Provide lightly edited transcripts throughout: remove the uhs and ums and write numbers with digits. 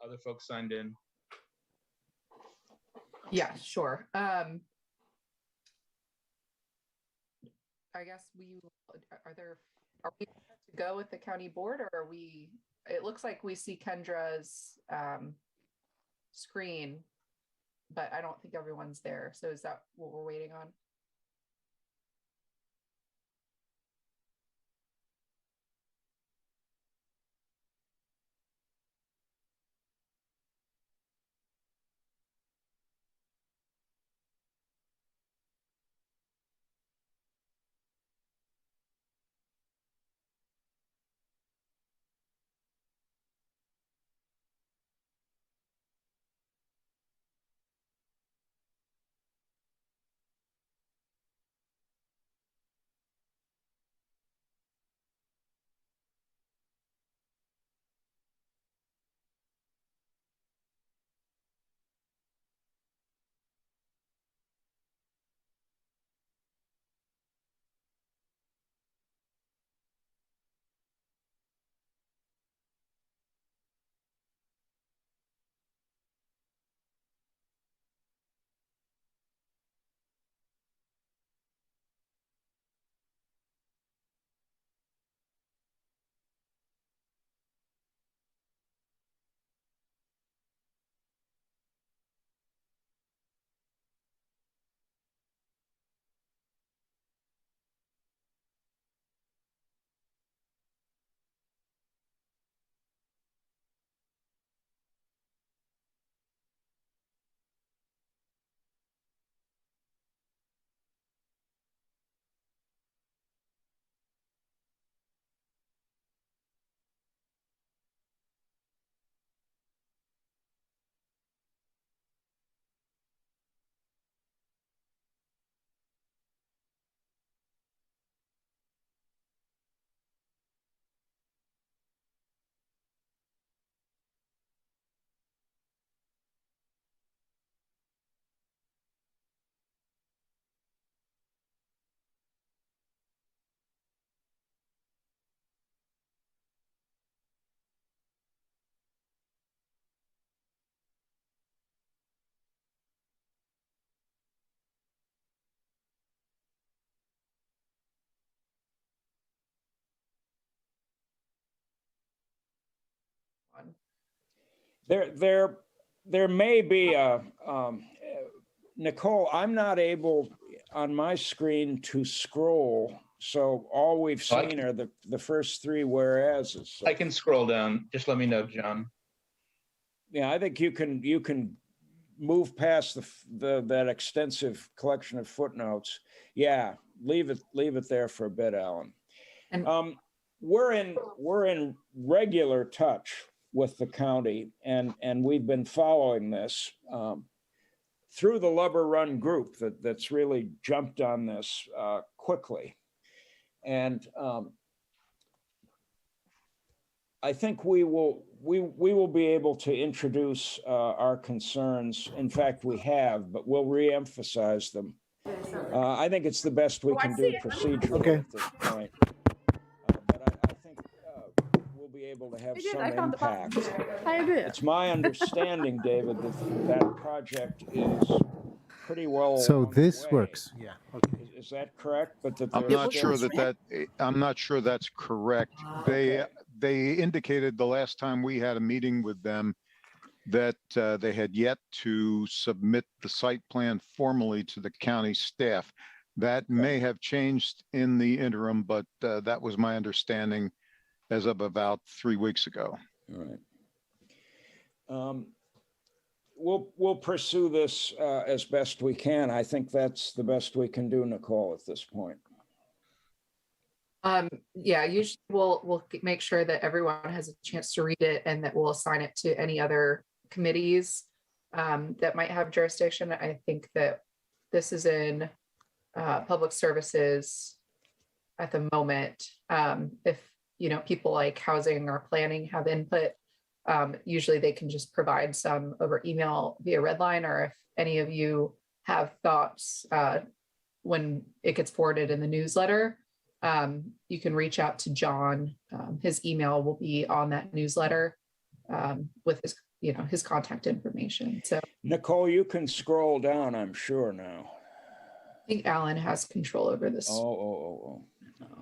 other folks signed in. Yeah, sure. I guess are we to go with the county board, or it looks like we see Kendra's screen, but I don't think everyone's there. So is that what we're waiting on? There may be a, Nicole, I'm not able on my screen to scroll. So all we've seen are the first three whereases. So. I can scroll down. Just let me know, John. Yeah, I think you can move past that extensive collection of footnotes. Yeah, leave it there for a bit, Alan. And we're in regular touch with the county, and we've been following this through the Lubber Run group that's really jumped on this quickly. And I think we will be able to introduce our concerns. In fact, we have, but we'll re-emphasize them. I think it's the best we can do procedurally at this point. But I think we'll be able to have some impact. It's my understanding, David, that project is pretty well. So this works. Yeah. Okay. Is that correct? But I'm not sure I'm not sure that's correct. They indicated the last time we had a meeting with them that they had yet to submit the site plan formally to the county staff. That may have changed in the interim, but that was my understanding as of about 3 weeks ago. All right. We'll pursue this as best we can. I think that's the best we can do, Nicole, at this point. Yeah, usually we'll make sure that everyone has a chance to read it, and that we'll assign it to any other committees that might have jurisdiction. I think that this is in public services at the moment. If people like housing or planning have input, usually they can just provide some over email via Redline, or if any of you have thoughts when it gets forwarded in the newsletter, you can reach out to John. His email will be on that newsletter with his his contact information. So Nicole, you can scroll down, I'm sure now. I think Alan has control over this. Oh.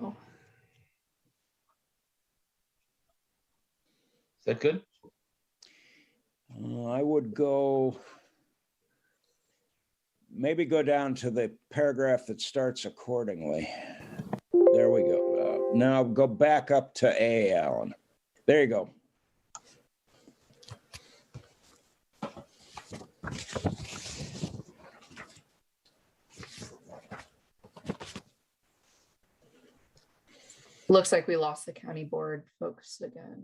Oh. Is that good? I would maybe go down to the paragraph that starts accordingly. There we go. Now go back up to A, Alan. There you go. Looks like we lost the county board folks again.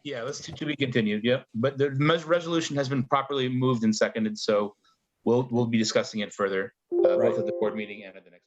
Yeah, let's to be continued. Yep. But the resolution has been properly moved and seconded, so we'll be discussing it further, both at the board meeting and at the next meeting.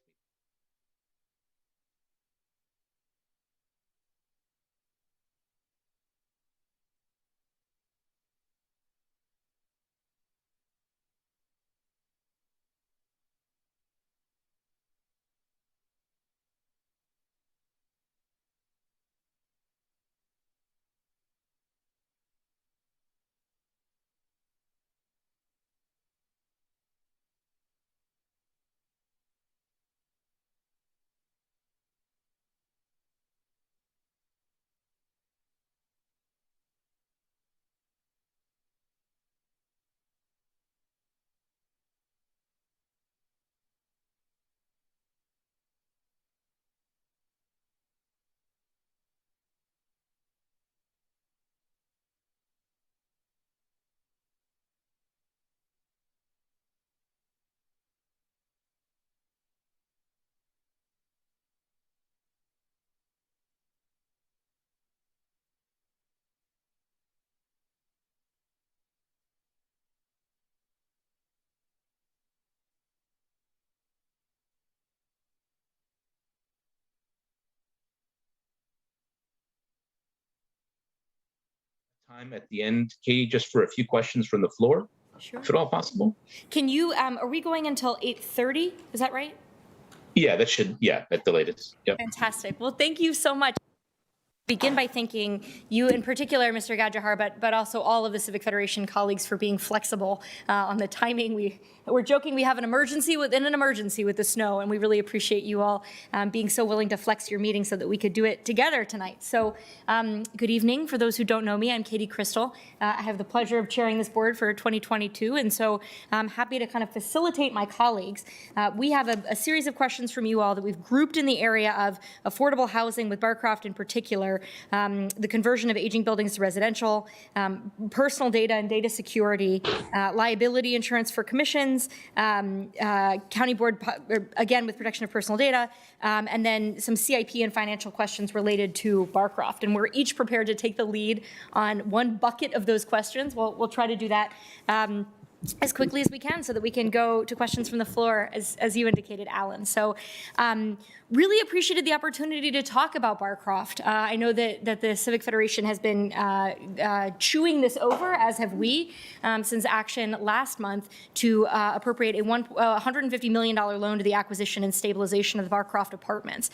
Time at the end, Katie, just for a few questions from the floor, Sure. if at all possible. Can you, are we going until 8:30? Is that right? Yeah, that should, at the latest. Yep. Fantastic. Well, thank you so much. Begin by thanking you in particular, Mr. Gadjahar, but also all of the Civic Federation colleagues for being flexible on the timing. We're joking we have an emergency within an emergency with the snow, and we really appreciate you all being so willing to flex your meeting so that we could do it together tonight. So good evening. For those who don't know me, I'm Katie Crystal. I have the pleasure of chairing this board for 2022, and so I'm happy to kind of facilitate my colleagues. We have a series of questions from you all that we've grouped in the area of affordable housing with Barcroft in particular, the conversion of aging buildings to residential, personal data and data security, liability insurance for commissions, county board, again, with protection of personal data, and then some CIP and financial questions related to Barcroft. And we're each prepared to take the lead on one bucket of those questions. We'll try to do that as quickly as we can so that we can go to questions from the floor, as you indicated, Alan. So really appreciated the opportunity to talk about Barcroft. I know that the Civic Federation has been chewing this over, as have we, since action last month to appropriate a $150 million loan to the acquisition and stabilization of the Barcroft apartments.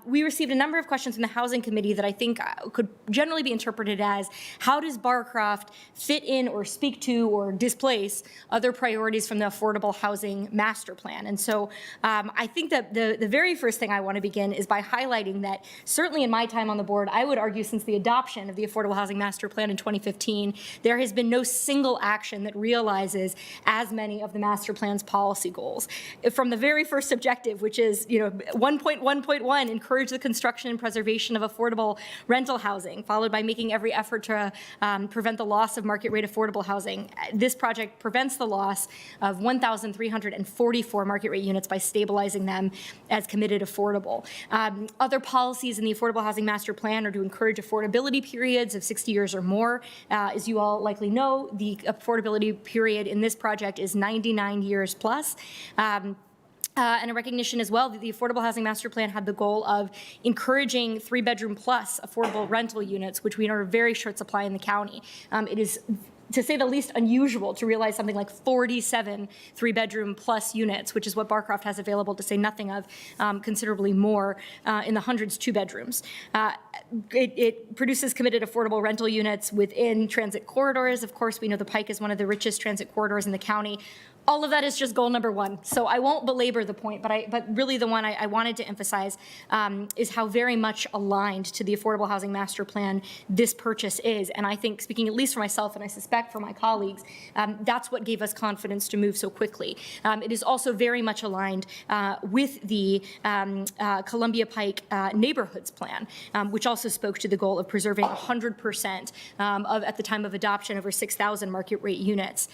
We received a number of questions from the Housing Committee that I think could generally be interpreted as, how does Barcroft fit in or speak to or displace replace other priorities from the Affordable Housing Master Plan. And so I think that the very first thing I want to begin is by highlighting that certainly in my time on the board, I would argue since the adoption of the Affordable Housing Master Plan in 2015, there has been no single action that realizes as many of the master plan's policy goals. From the very first objective, which is 1.1.1, encourage the construction and preservation of affordable rental housing, followed by making every effort to prevent the loss of market rate affordable housing. This project prevents the loss of 1,344 market rate units by stabilizing them as committed affordable. Other policies in the Affordable Housing Master Plan are to encourage affordability periods of 60 years or more. As you all likely know, the affordability period in this project is 99 years plus. And a recognition as well that the Affordable Housing Master Plan had the goal of encouraging 3-bedroom plus affordable rental units, which we know are very short supply in the county. It is, to say the least, unusual to realize something like 47 3-bedroom plus units, which is what Barcroft has available, to say nothing of considerably more in the hundreds 2-bedrooms. It produces committed affordable rental units within transit corridors. Of course, we know the Pike is one of the richest transit corridors in the county. All of that is just goal number one. So I won't belabor the point, but really the one I wanted to emphasize is how very much aligned to the Affordable Housing Master Plan this purchase is. And I think, speaking at least for myself, and I suspect for my colleagues, that's what gave us confidence to move so quickly. It is also very much aligned with the Columbia Pike Neighborhoods Plan, which also spoke to the goal of preserving 100% of, at the time of adoption, over 6,000 market rate units.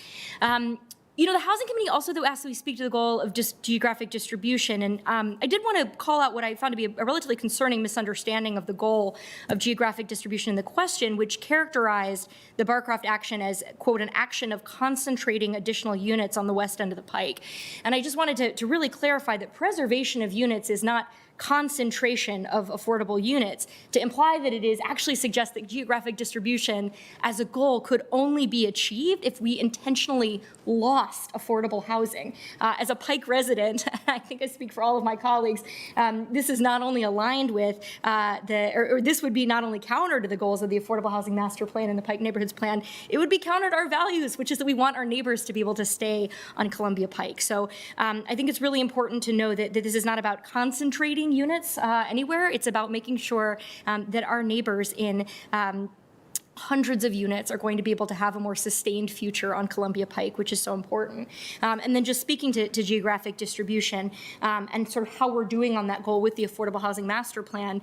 The Housing Committee also, though, asked that we speak to the goal of just geographic distribution. And I did want to call out what I found to be a relatively concerning misunderstanding of the goal of geographic distribution in the question, which characterized the Barcroft action as, quote, an action of concentrating additional units on the west end of the Pike. And I just wanted to really clarify that preservation of units is not concentration of affordable units. To imply that it is actually suggests that geographic distribution as a goal could only be achieved if we intentionally lost affordable housing. As a Pike resident, I think I speak for all of my colleagues, this is not only aligned with this would be not only counter to the goals of the Affordable Housing Master Plan and the Pike Neighborhoods Plan, it would be counter to our values, which is that we want our neighbors to be able to stay on Columbia Pike. So I think it's really important to know that this is not about concentrating units anywhere. It's about making sure that our neighbors in hundreds of units are going to be able to have a more sustained future on Columbia Pike, which is so important. And then just speaking to geographic distribution and sort of how we're doing on that goal with the Affordable Housing Master Plan.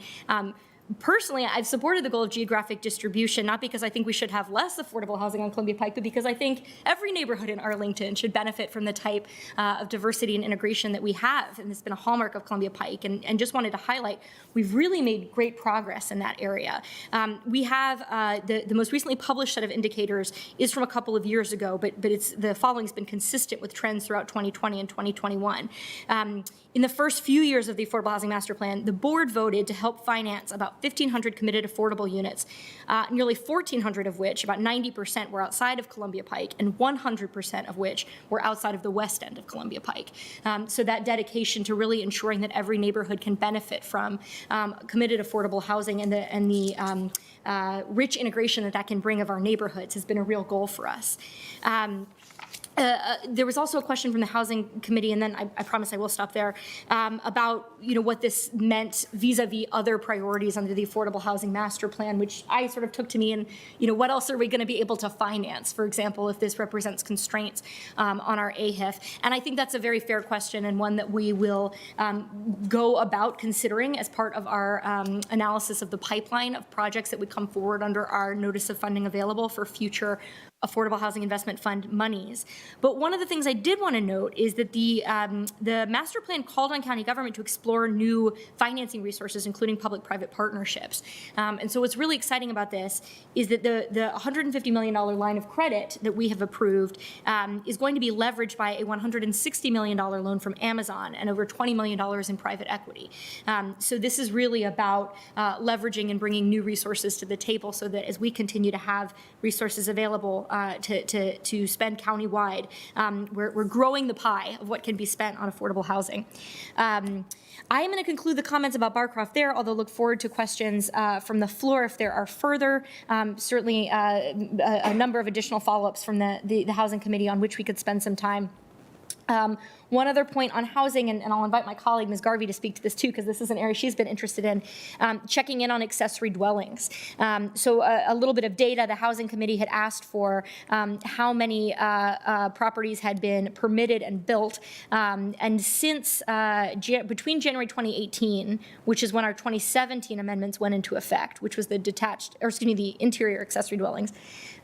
Personally, I've supported the goal of geographic distribution, not because I think we should have less affordable housing on Columbia Pike, but because I think every neighborhood in Arlington should benefit from the type of diversity and integration that we have. And it's been a hallmark of Columbia Pike. And just wanted to highlight, we've really made great progress in that area. We have the most recently published set of indicators is from a couple of years ago, but the following's been consistent with trends throughout 2020 and 2021. In the first few years of the Affordable Housing Master Plan, the board voted to help finance about 1,500 committed affordable units, nearly 1,400 of which, about 90%, were outside of Columbia Pike, and 100% of which were outside of the west end of Columbia Pike. So that dedication to really ensuring that every neighborhood can benefit from committed affordable housing and the rich integration that can bring of our neighborhoods has been a real goal for us. There was also a question from the Housing Committee, and then I promise I will stop there, about what this meant vis-a-vis other priorities under the Affordable Housing Master Plan, which I sort of took to mean, what else are we going to be able to finance, for example, if this represents constraints on our AHIF? And I think that's a very fair question, and one that we will go about considering as part of our analysis of the pipeline of projects that would come forward under our notice of funding available for future Affordable Housing Investment Fund monies. But one of the things I did want to note is that the master plan called on county government to explore new financing resources, including public-private partnerships. And so what's really exciting about this is that the $150 million line of credit that we have approved is going to be leveraged by a $160 million loan from Amazon and over $20 million in private equity. So this is really about leveraging and bringing new resources to the table so that as we continue to have resources available to spend countywide. We're growing the pie of what can be spent on affordable housing. I am going to conclude the comments about Barcroft there, although look forward to questions from the floor if there are further. Certainly a number of additional follow-ups from the Housing Committee on which we could spend some time. One other point on housing, and I'll invite my colleague, Ms. Garvey, to speak to this too, because this is an area she's been interested in, checking in on accessory dwellings. So a little bit of data, the Housing Committee had asked for how many properties had been permitted and built. And since between January 2018, which is when our 2017 amendments went into effect, which was the the interior accessory dwellings,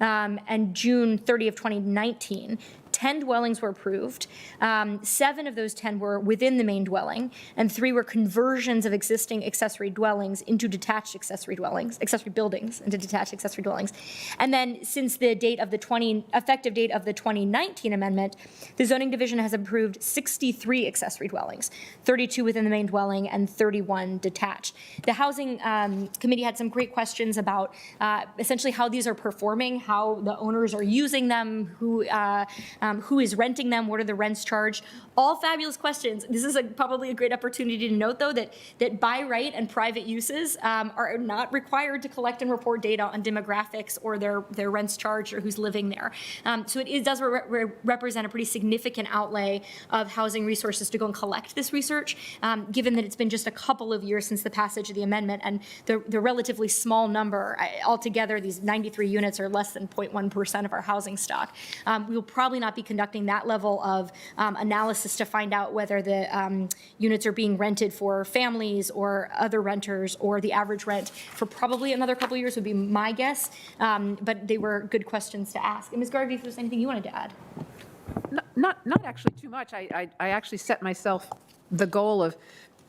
and June 30 of 2019, 10 dwellings were approved. 7 of those 10 were within the main dwelling, and 3 were conversions of existing accessory dwellings into detached accessory buildings into detached accessory dwellings. And then since the date of the effective date of the 2019 amendment, the zoning division has approved 63 accessory dwellings, 32 within the main dwelling and 31 detached. The Housing Committee had some great questions about essentially how these are performing, how the owners are using them, who is renting them, what are the rents charged. All fabulous questions. This is probably a great opportunity to note, though, that by right and private uses are not required to collect and report data on demographics or their rents charged or who's living there. So it does represent a pretty significant outlay of housing resources to go and collect this research, given that it's been just a couple of years since the passage of the amendment, and the relatively small number, altogether, these 93 units are less than 0.1% of our housing stock. We will probably not be conducting that level of analysis to find out whether the units are being rented for families or other renters, or the average rent for probably another couple of years would be my guess. But they were good questions to ask. And Ms. Garvey, if there's anything you wanted to add. Not actually too much. I actually set myself the goal of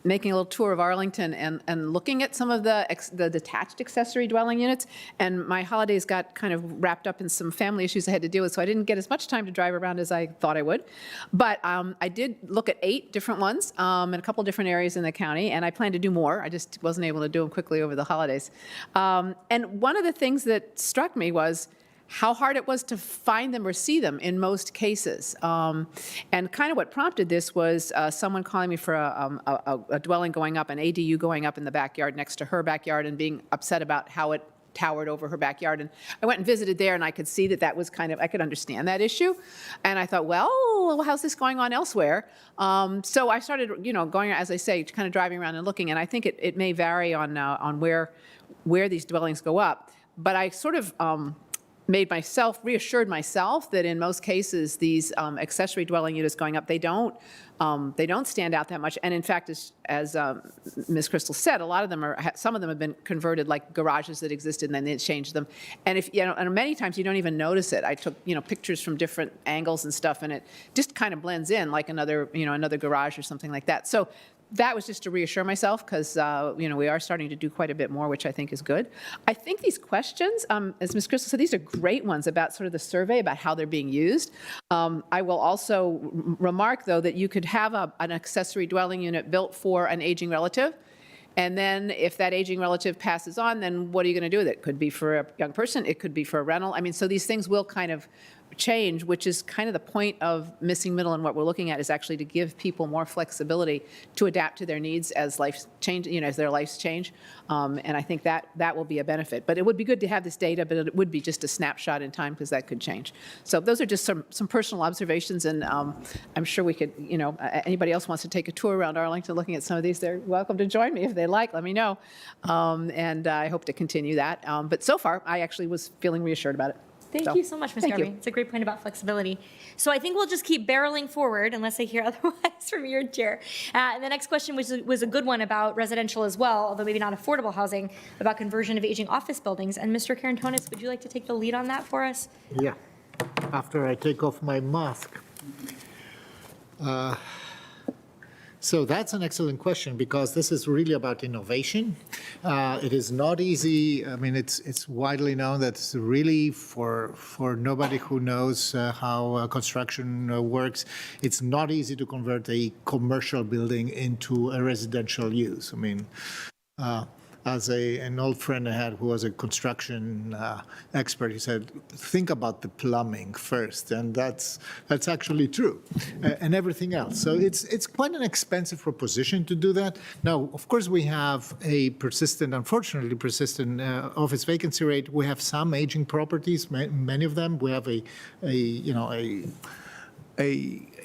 making a little tour of Arlington and looking at some of the detached accessory dwelling units. And my holidays got kind of wrapped up in some family issues I had to deal with, so I didn't get as much time to drive around as I thought I would. But I did look at 8 different ones in a couple different areas in the county, and I plan to do more. I just wasn't able to do them quickly over the holidays. And one of the things that struck me was how hard it was to find them or see them in most cases. And kind of what prompted this was someone calling me for a dwelling going up, an ADU going up in the backyard next to her backyard, and being upset about how it towered over her backyard. And I went and visited there, and I could see that was kind of, I could understand that issue. And I thought, well, how's this going on elsewhere? So I started, going, as I say, kind of driving around and looking. And I think it may vary on where these dwellings go up. But I sort of reassured myself that in most cases, these accessory dwelling units going up, they don't stand out that much. And in fact, as Ms. Crystal said, a lot of them some of them have been converted like garages that existed, and then they changed them. And and many times you don't even notice it. I took, pictures from different angles and stuff, and it just kind of blends in like another garage or something like that. So that was just to reassure myself, because we are starting to do quite a bit more, which I think is good. I think these questions, as Ms. Crystal said, these are great ones about sort of the survey about how they're being used. I will also remark, though, that you could have an accessory dwelling unit built for an aging relative. And then if that aging relative passes on, then what are you going to do with it? It could be for a young person. It could be for a rental. I mean, so these things will kind of change, which is kind of the point of missing middle, and what we're looking at is actually to give people more flexibility to adapt to their needs as life change, as their lives change. And I think that will be a benefit. But it would be good to have this data, but it would be just a snapshot in time, because that could change. So those are just some personal observations, and I'm sure we could, anybody else wants to take a tour around Arlington looking at some of these, they're welcome to join me if they like. Let me know. And I hope to continue that. But so far, I actually was feeling reassured about it. Thank you so much, Ms. Garvey. It's a great point about flexibility. So I think we'll just keep barreling forward unless I hear otherwise from your chair. And the next question was a good one about residential as well, although maybe not affordable housing, about conversion of aging office buildings. And Mr. Karantonis, would you like to take the lead on that for us? Yeah, after I take off my mask. So that's an excellent question, because this is really about innovation. It is not easy. I mean, it's widely known that it's really for nobody who knows how construction works, it's not easy to convert a commercial building into a residential use. I mean, as an old friend I had who was a construction expert. He said, think about the plumbing first, and that's actually true, and everything else. So it's quite an expensive proposition to do that. Now, of course, we have a unfortunately persistent office vacancy rate. We have some aging properties, many of them. We have an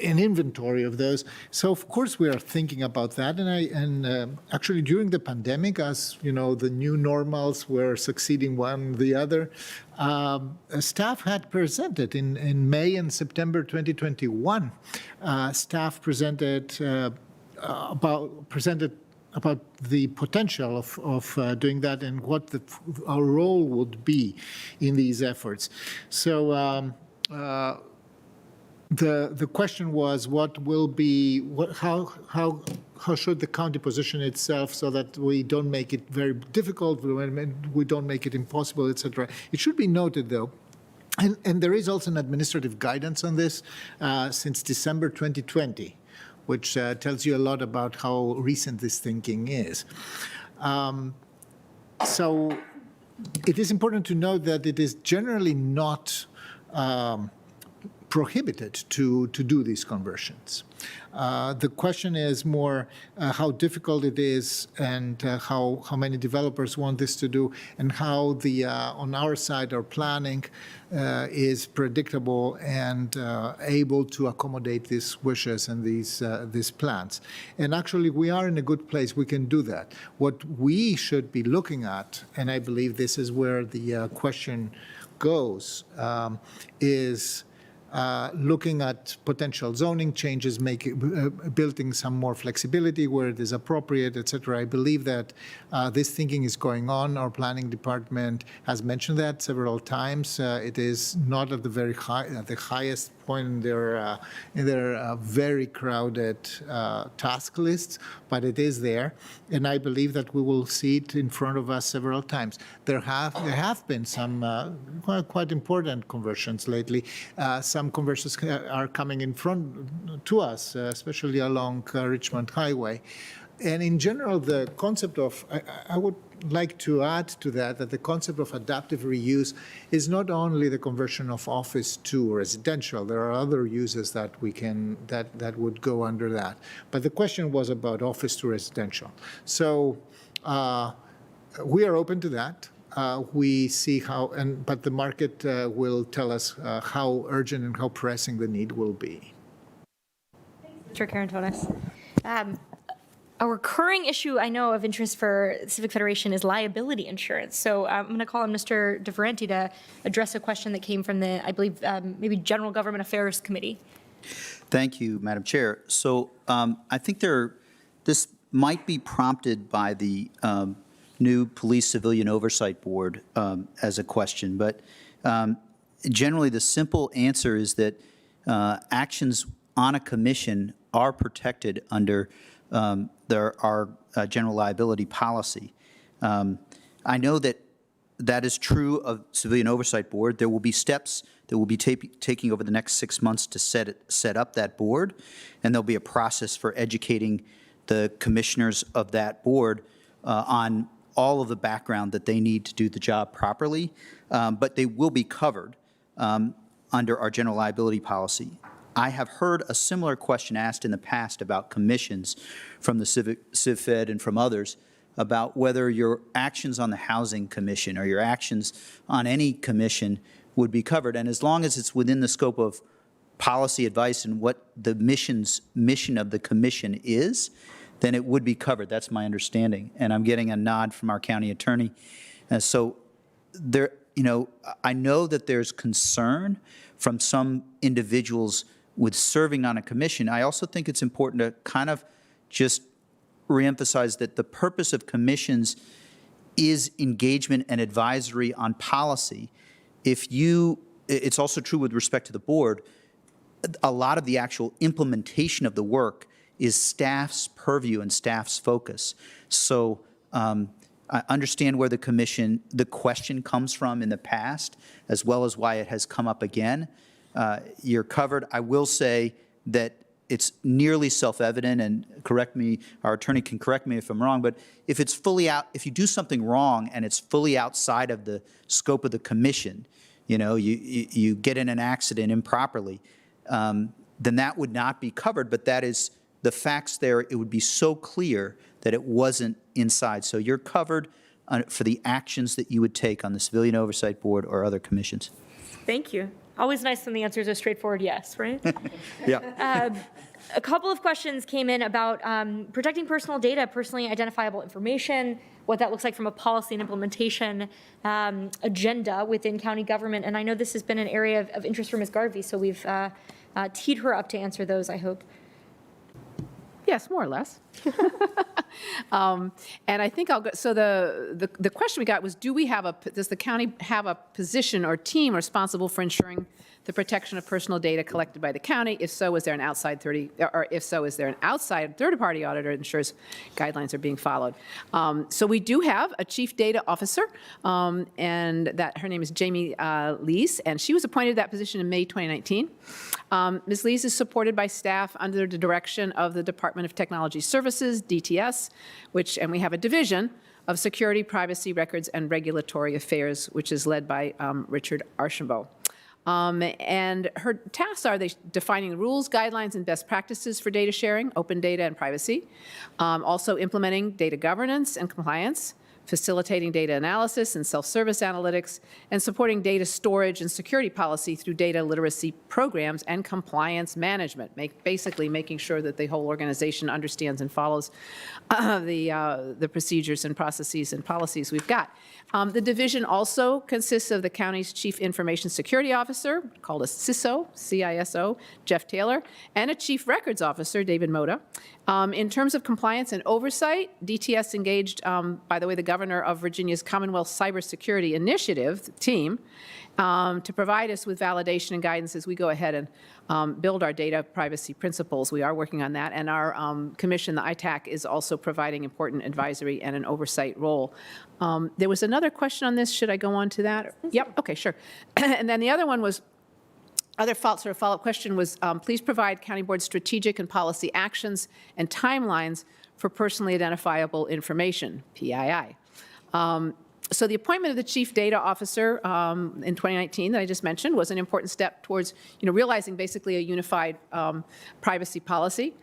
inventory of those. So of course we are thinking about that. And actually during the pandemic, as you know, the new normals were succeeding one the other, staff had presented in May and September 2021. Staff presented about the potential of doing that and what our role would be in these efforts. So the question was, how should the county position itself so that we don't make it very difficult, we don't make it impossible, etc. It should be noted, though, and there is also an administrative guidance on this since December 2020, which tells you a lot about how recent this thinking is. So it is important to note that it is generally not prohibited to do these conversions. The question is more how difficult it is and how many developers want this to do, and how on our side our planning is predictable and able to accommodate these wishes and these plans. And actually we are in a good place. We can do that. What we should be looking at, and I believe this is where the question goes, is looking at potential zoning changes, building some more flexibility where it is appropriate, etc. I believe that this thinking is going on. Our planning department has mentioned that several times. It is not at the highest point in their very crowded task lists, but it is there, and I believe that we will see it in front of us several times. There have been some quite important conversions lately. Some conversions are coming in front to us, especially along Richmond Highway. And in general, the concept of, I would like to add to that the concept of adaptive reuse is not only the conversion of office to residential. There are other uses that that would go under that. But the question was about office to residential. So we are open to that. We see but the market will tell us how urgent and how pressing the need will be. Mr. Karantonis. A recurring issue I know of interest for Civic Federation is liability insurance. So I'm going to call on Mr. DeFerenti to address a question that came from the, I believe, maybe General Government Affairs Committee. Thank you, Madam Chair. So I think this might be prompted by the new Police Civilian Oversight Board as a question, but generally the simple answer is that actions on a commission are protected under our general liability policy. I know that is true of Civilian Oversight Board. There will be steps that we'll be taking over the next 6 months to set up that board, and there'll be a process for educating the commissioners of that board on all of the background that they need to do the job properly, but they will be covered under our general liability policy. I have heard a similar question asked in the past about commissions from the CivFed and from others about whether your actions on the Housing Commission or your actions on any commission would be covered. And as long as it's within the scope of policy advice and what the mission of the commission is, then it would be covered. That's my understanding. And I'm getting a nod from our county attorney. And so there, I know that there's concern from some individuals with serving on a commission. I also think it's important to kind of just reemphasize that the purpose of commissions is engagement and advisory on policy. It's also true with respect to the board, a lot of the actual implementation of the work is staff's purview and staff's focus. So I understand where the question comes from in the past, as well as why it has come up again. You're covered. I will say that it's nearly self-evident, and correct me, our attorney can correct me if I'm wrong, but if it's fully out, if you do something wrong and it's fully outside of the scope of the commission, you get in an accident improperly, then that would not be covered, but that is, the facts there, it would be so clear that it wasn't inside. So you're covered for the actions that you would take on the Civilian Oversight Board or other commissions. Thank you. Always nice when the answers are straightforward yes, right? Yeah. A couple of questions came in about protecting personal data, personally identifiable information, what that looks like from a policy and implementation agenda within county government. And I know this has been an area of interest for Ms. Garvey, so we've teed her up to answer those, I hope. Yes, more or less. And I think I'll go, so the question we got was, does the county have a position or team responsible for ensuring the protection of personal data collected by the county? If so, is there an outside third-party auditor that ensures guidelines are being followed? So we do have a chief data officer, and her name is Jamie Lees, and she was appointed to that position in May 2019. Ms. Lees is supported by staff under the direction of the Department of Technology Services, DTS, and we have a division of Security, Privacy, Records, and Regulatory Affairs, which is led by Richard Archambault. And her tasks are defining rules, guidelines, and best practices for data sharing, open data, and privacy. Also implementing data governance and compliance, facilitating data analysis and self-service analytics, and supporting data storage and security policy through data literacy programs and compliance management, basically making sure that the whole organization understands and follows the procedures and processes and policies we've got. The division also consists of the county's Chief Information Security Officer, called a CISO, C-I-S-O, Jeff Taylor, and a Chief Records Officer, David Moda. In terms of compliance and oversight, DTS engaged, by the way, the governor of Virginia's Commonwealth Cybersecurity Initiative team to provide us with validation and guidance as we go ahead and build our data privacy principles. We are working on that, and our commission, the ITAC, is also providing important advisory and an oversight role. There was another question on this. Should I go on to that? Yep, okay, sure. And then the other one was, follow-up question was, please provide County Board strategic and policy actions and timelines for personally identifiable information, PII. So the appointment of the Chief Data Officer in 2019 that I just mentioned was an important step towards realizing basically a unified privacy policy.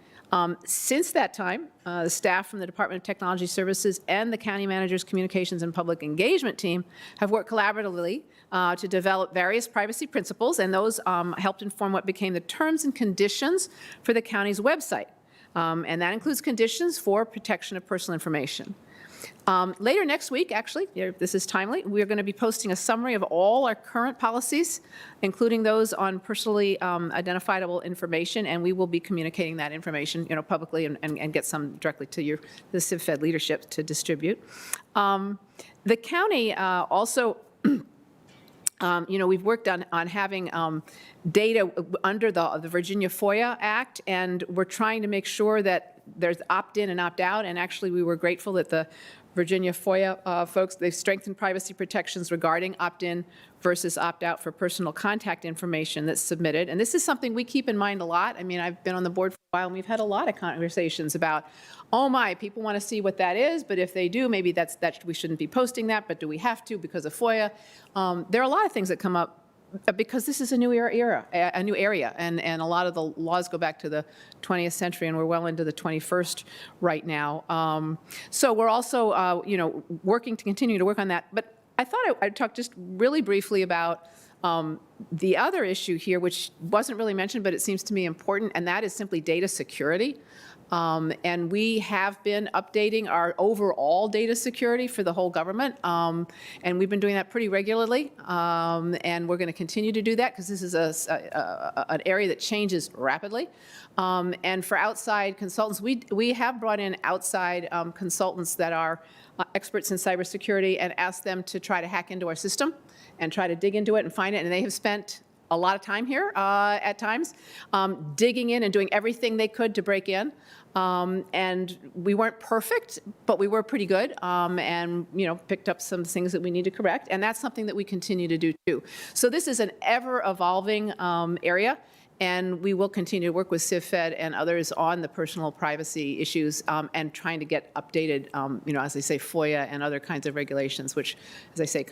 Since that time, the staff from the Department of Technology Services and the County Manager's Communications and Public Engagement team have worked collaboratively to develop various privacy principles, and those helped inform what became the terms and conditions for the county's website. And that includes conditions for protection of personal information. Later next week, actually, this is timely, we're going to be posting a summary of all our current policies, including those on personally identifiable information, and we will be communicating that information publicly and get some directly to the CivFed leadership to distribute. The county also we've worked on having data under the Virginia FOIA Act, and we're trying to make sure that there's opt-in and opt-out, and actually we were grateful that the Virginia FOIA folks, they've strengthened privacy protections regarding opt-in versus opt-out for personal contact information that's submitted. And this is something we keep in mind a lot. I mean, I've been on the board for a while, and we've had a lot of conversations about, oh my, people want to see what that is, but if they do, maybe that we shouldn't be posting that, but do we have to because of FOIA? There are a lot of things that come up because this is a new area, and a lot of the laws go back to the 20th century, and we're well into the 21st right now. So we're also, working to continue to work on that. But I thought I'd talk just really briefly about the other issue here, which wasn't really mentioned, but it seems to me important, and that is simply data security. And we have been updating our overall data security for the whole government, and we've been doing that pretty regularly, and we're going to continue to do that because this is an area that changes rapidly. And for outside consultants, we have brought in outside consultants that are experts in cybersecurity and asked them to try to hack into our system and try to dig into it and find it, and they have spent a lot of time here at times, digging in and doing everything they could to break in. And we weren't perfect, but we were pretty good, and picked up some things that we need to correct. And that's something that we continue to do too. So this is an ever-evolving area. And we will continue to work with CivFed and others on the personal privacy issues and trying to get updated, as they say, FOIA and other kinds of regulations, which, as I say,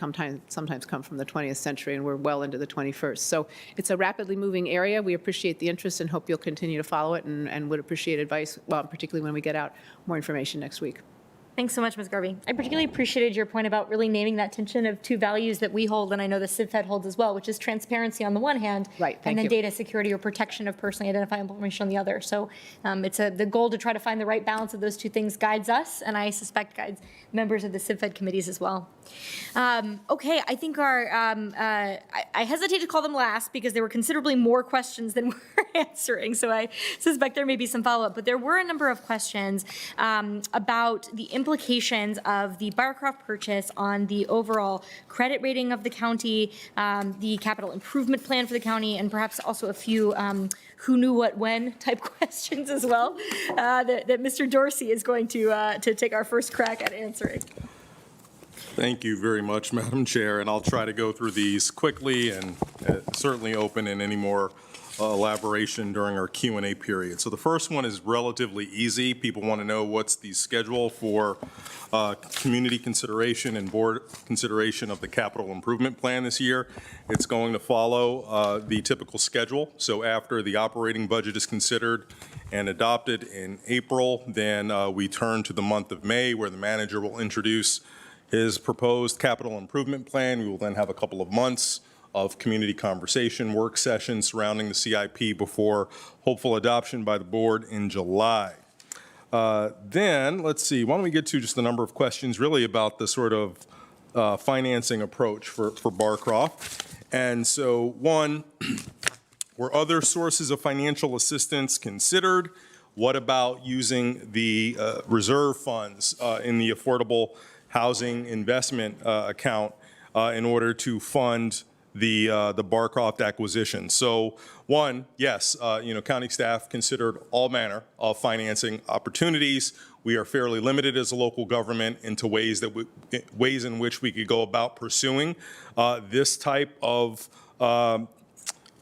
sometimes come from the 20th century, and we're well into the 21st. So it's a rapidly moving area. We appreciate the interest and hope you'll continue to follow it and would appreciate advice, particularly when we get out more information next week. Thanks so much, Ms. Garvey. I particularly appreciated your point about really naming that tension of two values that we hold, and I know the CivFed holds as well, which is transparency on the one hand, Right, thank and then you. data security or protection of personally identifiable information on the other. So it's the goal to try to find the right balance of those two things guides us, and I suspect guides members of the CivFed committees as well. Okay, I think I hesitate to call them last because there were considerably more questions than we're answering, so I suspect there may be some follow-up, but there were a number of questions about the implications of the Barcroft purchase on the overall credit rating of the county, the capital improvement plan for the county, and perhaps also a few who knew what when type questions as well that Mr. Dorsey is going to take our first crack at answering. Thank you very much, Madam Chair, and I'll try to go through these quickly and certainly open in any more elaboration during our Q&A period. So the first one is relatively easy. People want to know what's the schedule for community consideration and board consideration of the capital improvement plan this year. It's going to follow the typical schedule. So after the operating budget is considered and adopted in April, then we turn to the month of May, where the manager will introduce his proposed capital improvement plan. We will then have a couple of months of community conversation, work sessions surrounding the CIP before hopeful adoption by the board in July. Then, let's see, why don't we get to just a number of questions really about the sort of financing approach for Barcroft. And so one, were other sources of financial assistance considered? What about using the reserve funds in the affordable housing investment account in order to fund the Barcroft acquisition? So one, yes, county staff considered all manner of financing opportunities. We are fairly limited as a local government into ways in which we could go about pursuing this type of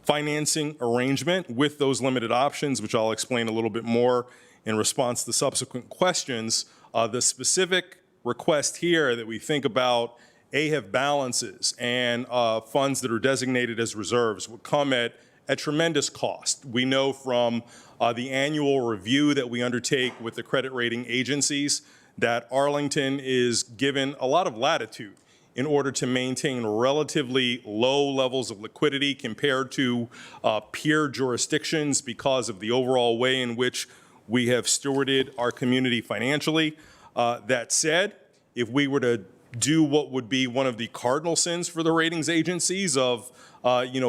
financing arrangement with those limited options, which I'll explain a little bit more in response to subsequent questions. The specific request here that we think about AHIF balances and funds that are designated as reserves would come at tremendous cost. We know from the annual review that we undertake with the credit rating agencies that Arlington is given a lot of latitude in order to maintain relatively low levels of liquidity compared to peer jurisdictions because of the overall way in which we have stewarded our community financially. That said, if we were to do what would be one of the cardinal sins for the ratings agencies of,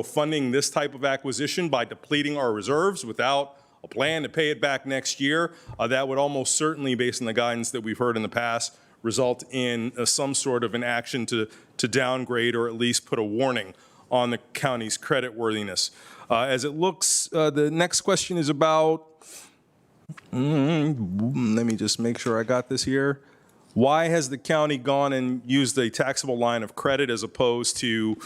funding this type of acquisition by depleting our reserves without a plan to pay it back next year, that would almost certainly, based on the guidance that we've heard in the past, result in some sort of an action to downgrade or at least put a warning on the county's creditworthiness. As it looks, the next question is about, let me just make sure I got this here. Why has the county gone and used a taxable line of credit as opposed to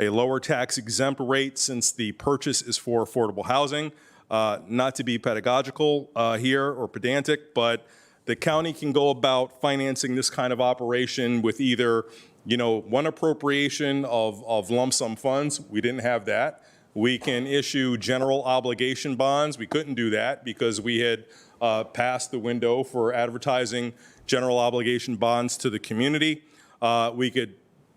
a lower tax exempt rate since the purchase is for affordable housing? Not to be pedagogical here or pedantic, but the county can go about financing this kind of operation with either, one appropriation of lump sum funds. We didn't have that. We can issue general obligation bonds. We couldn't do that because we had passed the window for advertising general obligation bonds to the community. We could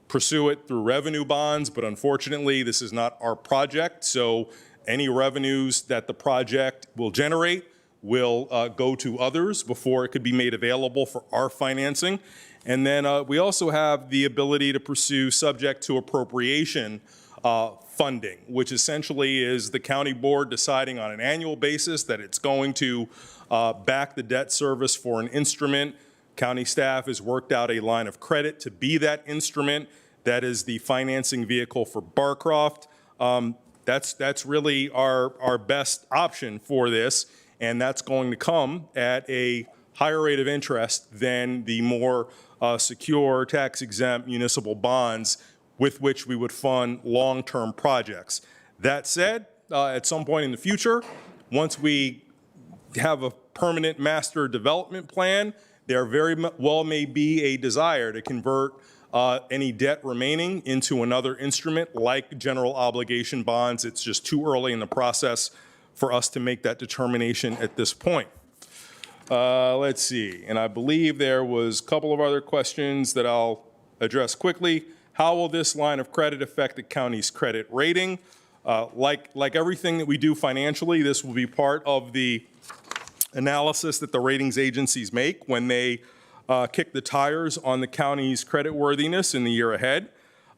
pursue it through revenue bonds, but unfortunately, this is not our project. So any revenues that the project will generate will go to others before it could be made available for our financing. And then we also have the ability to pursue subject to appropriation funding, which essentially is the county board deciding on an annual basis that it's going to back the debt service for an instrument. County staff has worked out a line of credit to be that instrument. That is the financing vehicle for Barcroft. That's really our best option for this, and that's going to come at a higher rate of interest than the more secure tax-exempt municipal bonds with which we would fund long-term projects. That said, at some point in the future, once we have a permanent master development plan, there very well may be a desire to convert any debt remaining into another instrument like general obligation bonds. It's just too early in the process for us to make that determination at this point. Let's see, and I believe there was a couple of other questions that I'll address quickly. How will this line of credit affect the county's credit rating? Like everything that we do financially, this will be part of the analysis that the ratings agencies make when they kick the tires on the county's creditworthiness in the year ahead.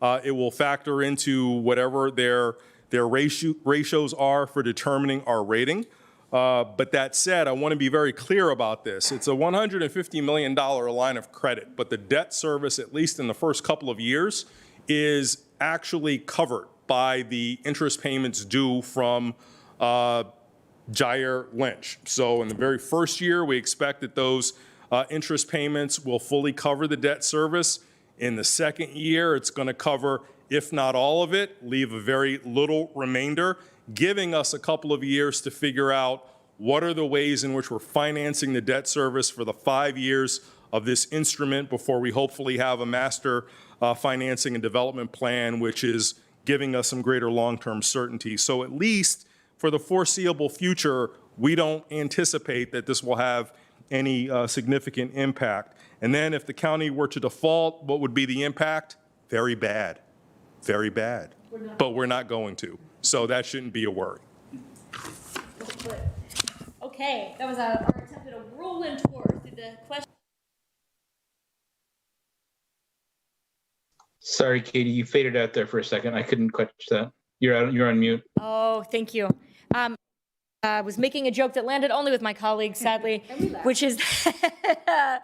It will factor into whatever their ratios are for determining our rating. But that said, I want to be very clear about this. It's a $150 million line of credit, but the debt service, at least in the first couple of years, is actually covered by the interest payments due from Jair Lynch. So in the very first year, we expect that those interest payments will fully cover the debt service. In the second year, it's going to cover, if not all of it, leave a very little remainder, giving us a couple of years to figure out what are the ways in which we're financing the debt service for the 5 years of this instrument before we hopefully have a master financing and development plan, which is giving us some greater long-term certainty. So at least for the foreseeable future, we don't anticipate that this will have any significant impact. And then if the county were to default, what would be the impact? Very bad, very bad. But we're not going to. So that shouldn't be a worry. Okay, that was our attempt at a whirlwind tour through the question. Sorry, Katie, you faded out there for a second. I couldn't catch that. You're on mute. Oh, thank you. I was making a joke that landed only with my colleagues, sadly, which is that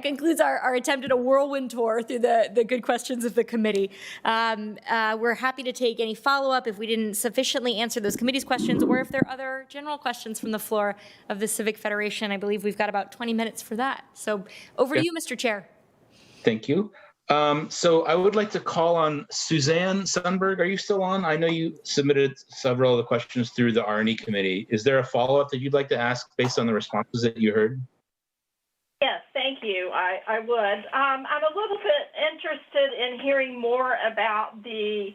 concludes our attempt at a whirlwind tour through the good questions of the committee. We're happy to take any follow-up if we didn't sufficiently answer those committee's questions, or if there are other general questions from the floor of the Civic Federation. I believe we've got about 20 minutes for that. So over to you, Mr. Chair. Thank you. So I would like to call on Suzanne Sundberg. Are you still on? I know you submitted several of the questions through the R&E committee. Is there a follow-up that you'd like to ask based on the responses that you heard? Yes, thank you. I would. I'm a little bit interested in hearing more about the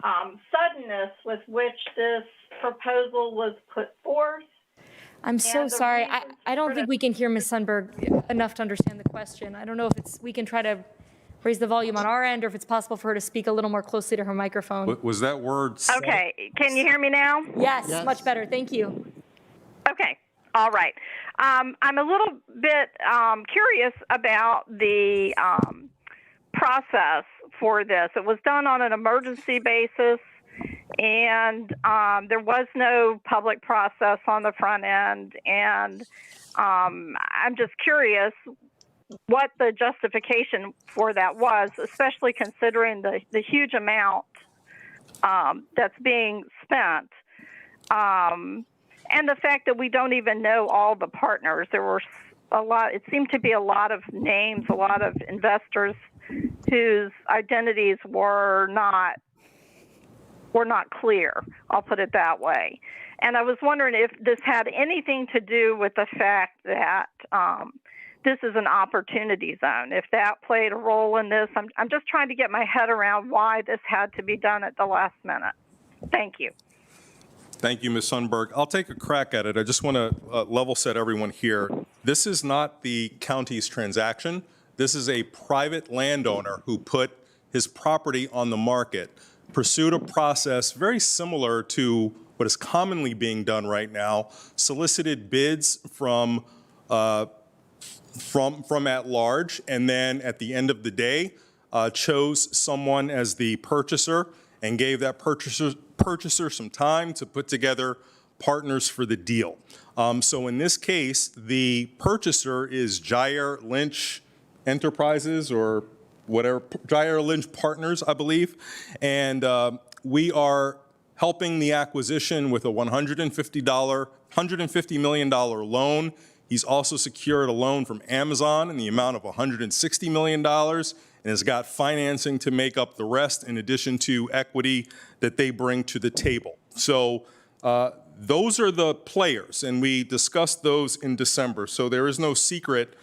suddenness with which this proposal was put forth. I'm so sorry. I don't think we can hear Ms. Sundberg enough to understand the question. I don't know if we can try to raise the volume on our end, or if it's possible for her to speak a little more closely to her microphone. Was that word? Okay, can you hear me now? Yes, much better. Thank you. Okay, all right. I'm a little bit curious about the process for this. It was done on an emergency basis, and there was no public process on the front end. And I'm just curious what the justification for that was, especially considering the huge amount that's being spent. And the fact that we don't even know all the partners. There were a lot, it seemed to be a lot of names, a lot of investors whose identities were not clear. I'll put it that way. And I was wondering if this had anything to do with the fact that this is an opportunity zone. If that played a role in this, I'm just trying to get my head around why this had to be done at the last minute. Thank you. Thank you, Ms. Sundberg. I'll take a crack at it. I just want to level set everyone here. This is not the county's transaction. This is a private landowner who put his property on the market, pursued a process very similar to what is commonly being done right now, solicited bids from at large, and then at the end of the day, chose someone as the purchaser and gave that purchaser some time to put together partners for the deal. So in this case, the purchaser is Jair Lynch Enterprises, or whatever, Jair Lynch Partners, I believe. And we are helping the acquisition with a $150 million loan. He's also secured a loan from Amazon in the amount of $160 million and has got financing to make up the rest, in addition to equity that they bring to the table. So Those are the players, and we discussed those in December, so there is no secret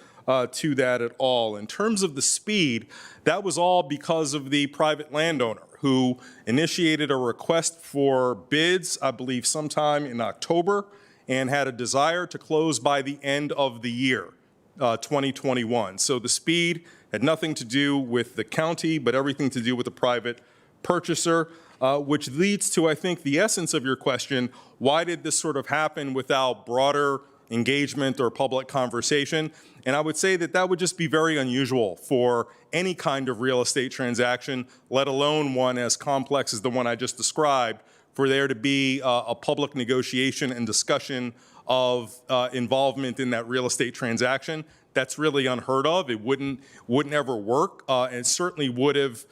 to that at all. In terms of the speed, that was all because of the private landowner who initiated a request for bids, I believe sometime in October, and had a desire to close by the end of the year, 2021. So the speed had nothing to do with the county, but everything to do with the private purchaser, which leads to, I think, the essence of your question: why did this sort of happen without broader engagement or public conversation? And I would say that that would just be very unusual for any kind of real estate transaction, let alone one as complex as the one I just described, for there to be a public negotiation and discussion of involvement in that real estate transaction. That's really unheard of. It wouldn't ever work, and certainly would have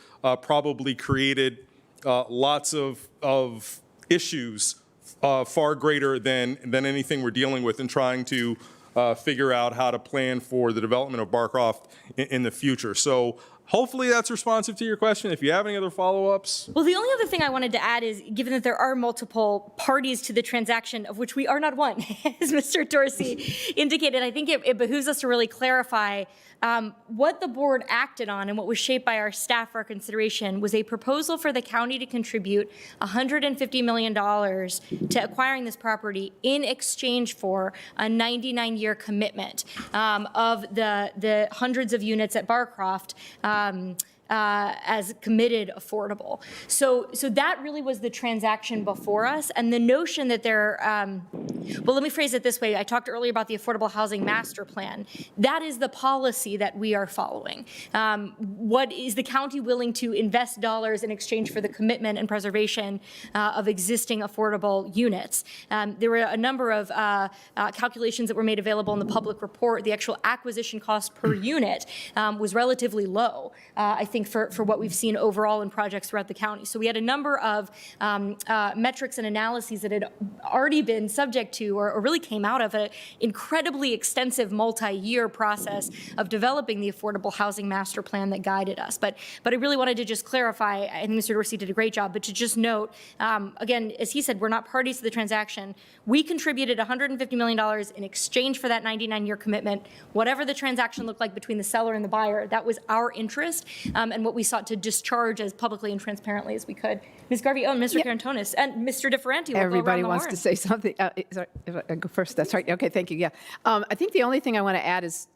probably created lots of issues far greater than anything we're dealing with in trying to figure out how to plan for the development of Barcroft in the future. So hopefully that's responsive to your question. If you have any other follow-ups. Well, the only other thing I wanted to add is, given that there are multiple parties to the transaction, of which we are not one, as Mr. Dorsey indicated, I think it behooves us to really clarify what the board acted on and what was shaped by our staff for our consideration was a proposal for the county to contribute $150 million to acquiring this property in exchange for a 99-year commitment of the hundreds of units at Barcroft as committed affordable. So that really was the transaction before us, and the notion that there, well, let me phrase it this way. I talked earlier about the Affordable Housing Master Plan. That is the policy that we are following. What is the county willing to invest dollars in exchange for the commitment and preservation of existing affordable units? There were a number of calculations that were made available in the public report. The actual acquisition cost per unit was relatively low, I think, for what we've seen overall in projects throughout the county. So we had a number of metrics and analyses that had already been subject to or really came out of an incredibly extensive multi-year process of developing the Affordable Housing Master Plan that guided us. But I really wanted to just clarify, I think Mr. Dorsey did a great job, but to just note, again, as he said, we're not parties to the transaction. We contributed $150 million in exchange for that 99-year commitment. Whatever the transaction looked like between the seller and the buyer, that was our interest, and what we sought to discharge as publicly and transparently as we could. Ms. Garvey, Mr. Karantonis, and Mr. DiFerranti. Everybody wants to say something. Sorry, if I go first, that's right. Okay, thank you. Yeah. I think the only thing I want to add is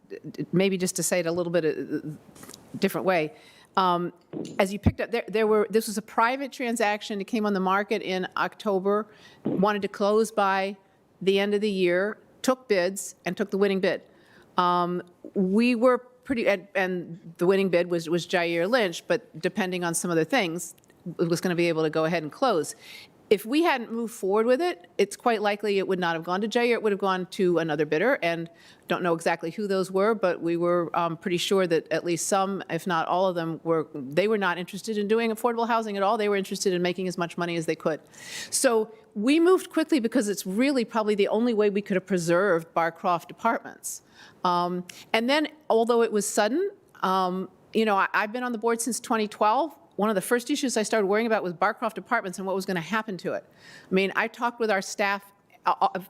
maybe just to say it a little bit different way. As you picked up, this was a private transaction. It came on the market in October, wanted to close by the end of the year, took bids, and took the winning bid. We were and the winning bid was Jair Lynch, but depending on some other things, it was going to be able to go ahead and close. If we hadn't moved forward with it, it's quite likely it would not have gone to Jair. It would have gone to another bidder, and don't know exactly who those were, but we were pretty sure that at least some, if not all of them, were not interested in doing affordable housing at all. They were interested in making as much money as they could. So we moved quickly because it's really probably the only way we could have preserved Barcroft Apartments. And then, although it was sudden, I've been on the board since 2012. One of the first issues I started worrying about was Barcroft Apartments and what was going to happen to it. I mean, I talked with our staff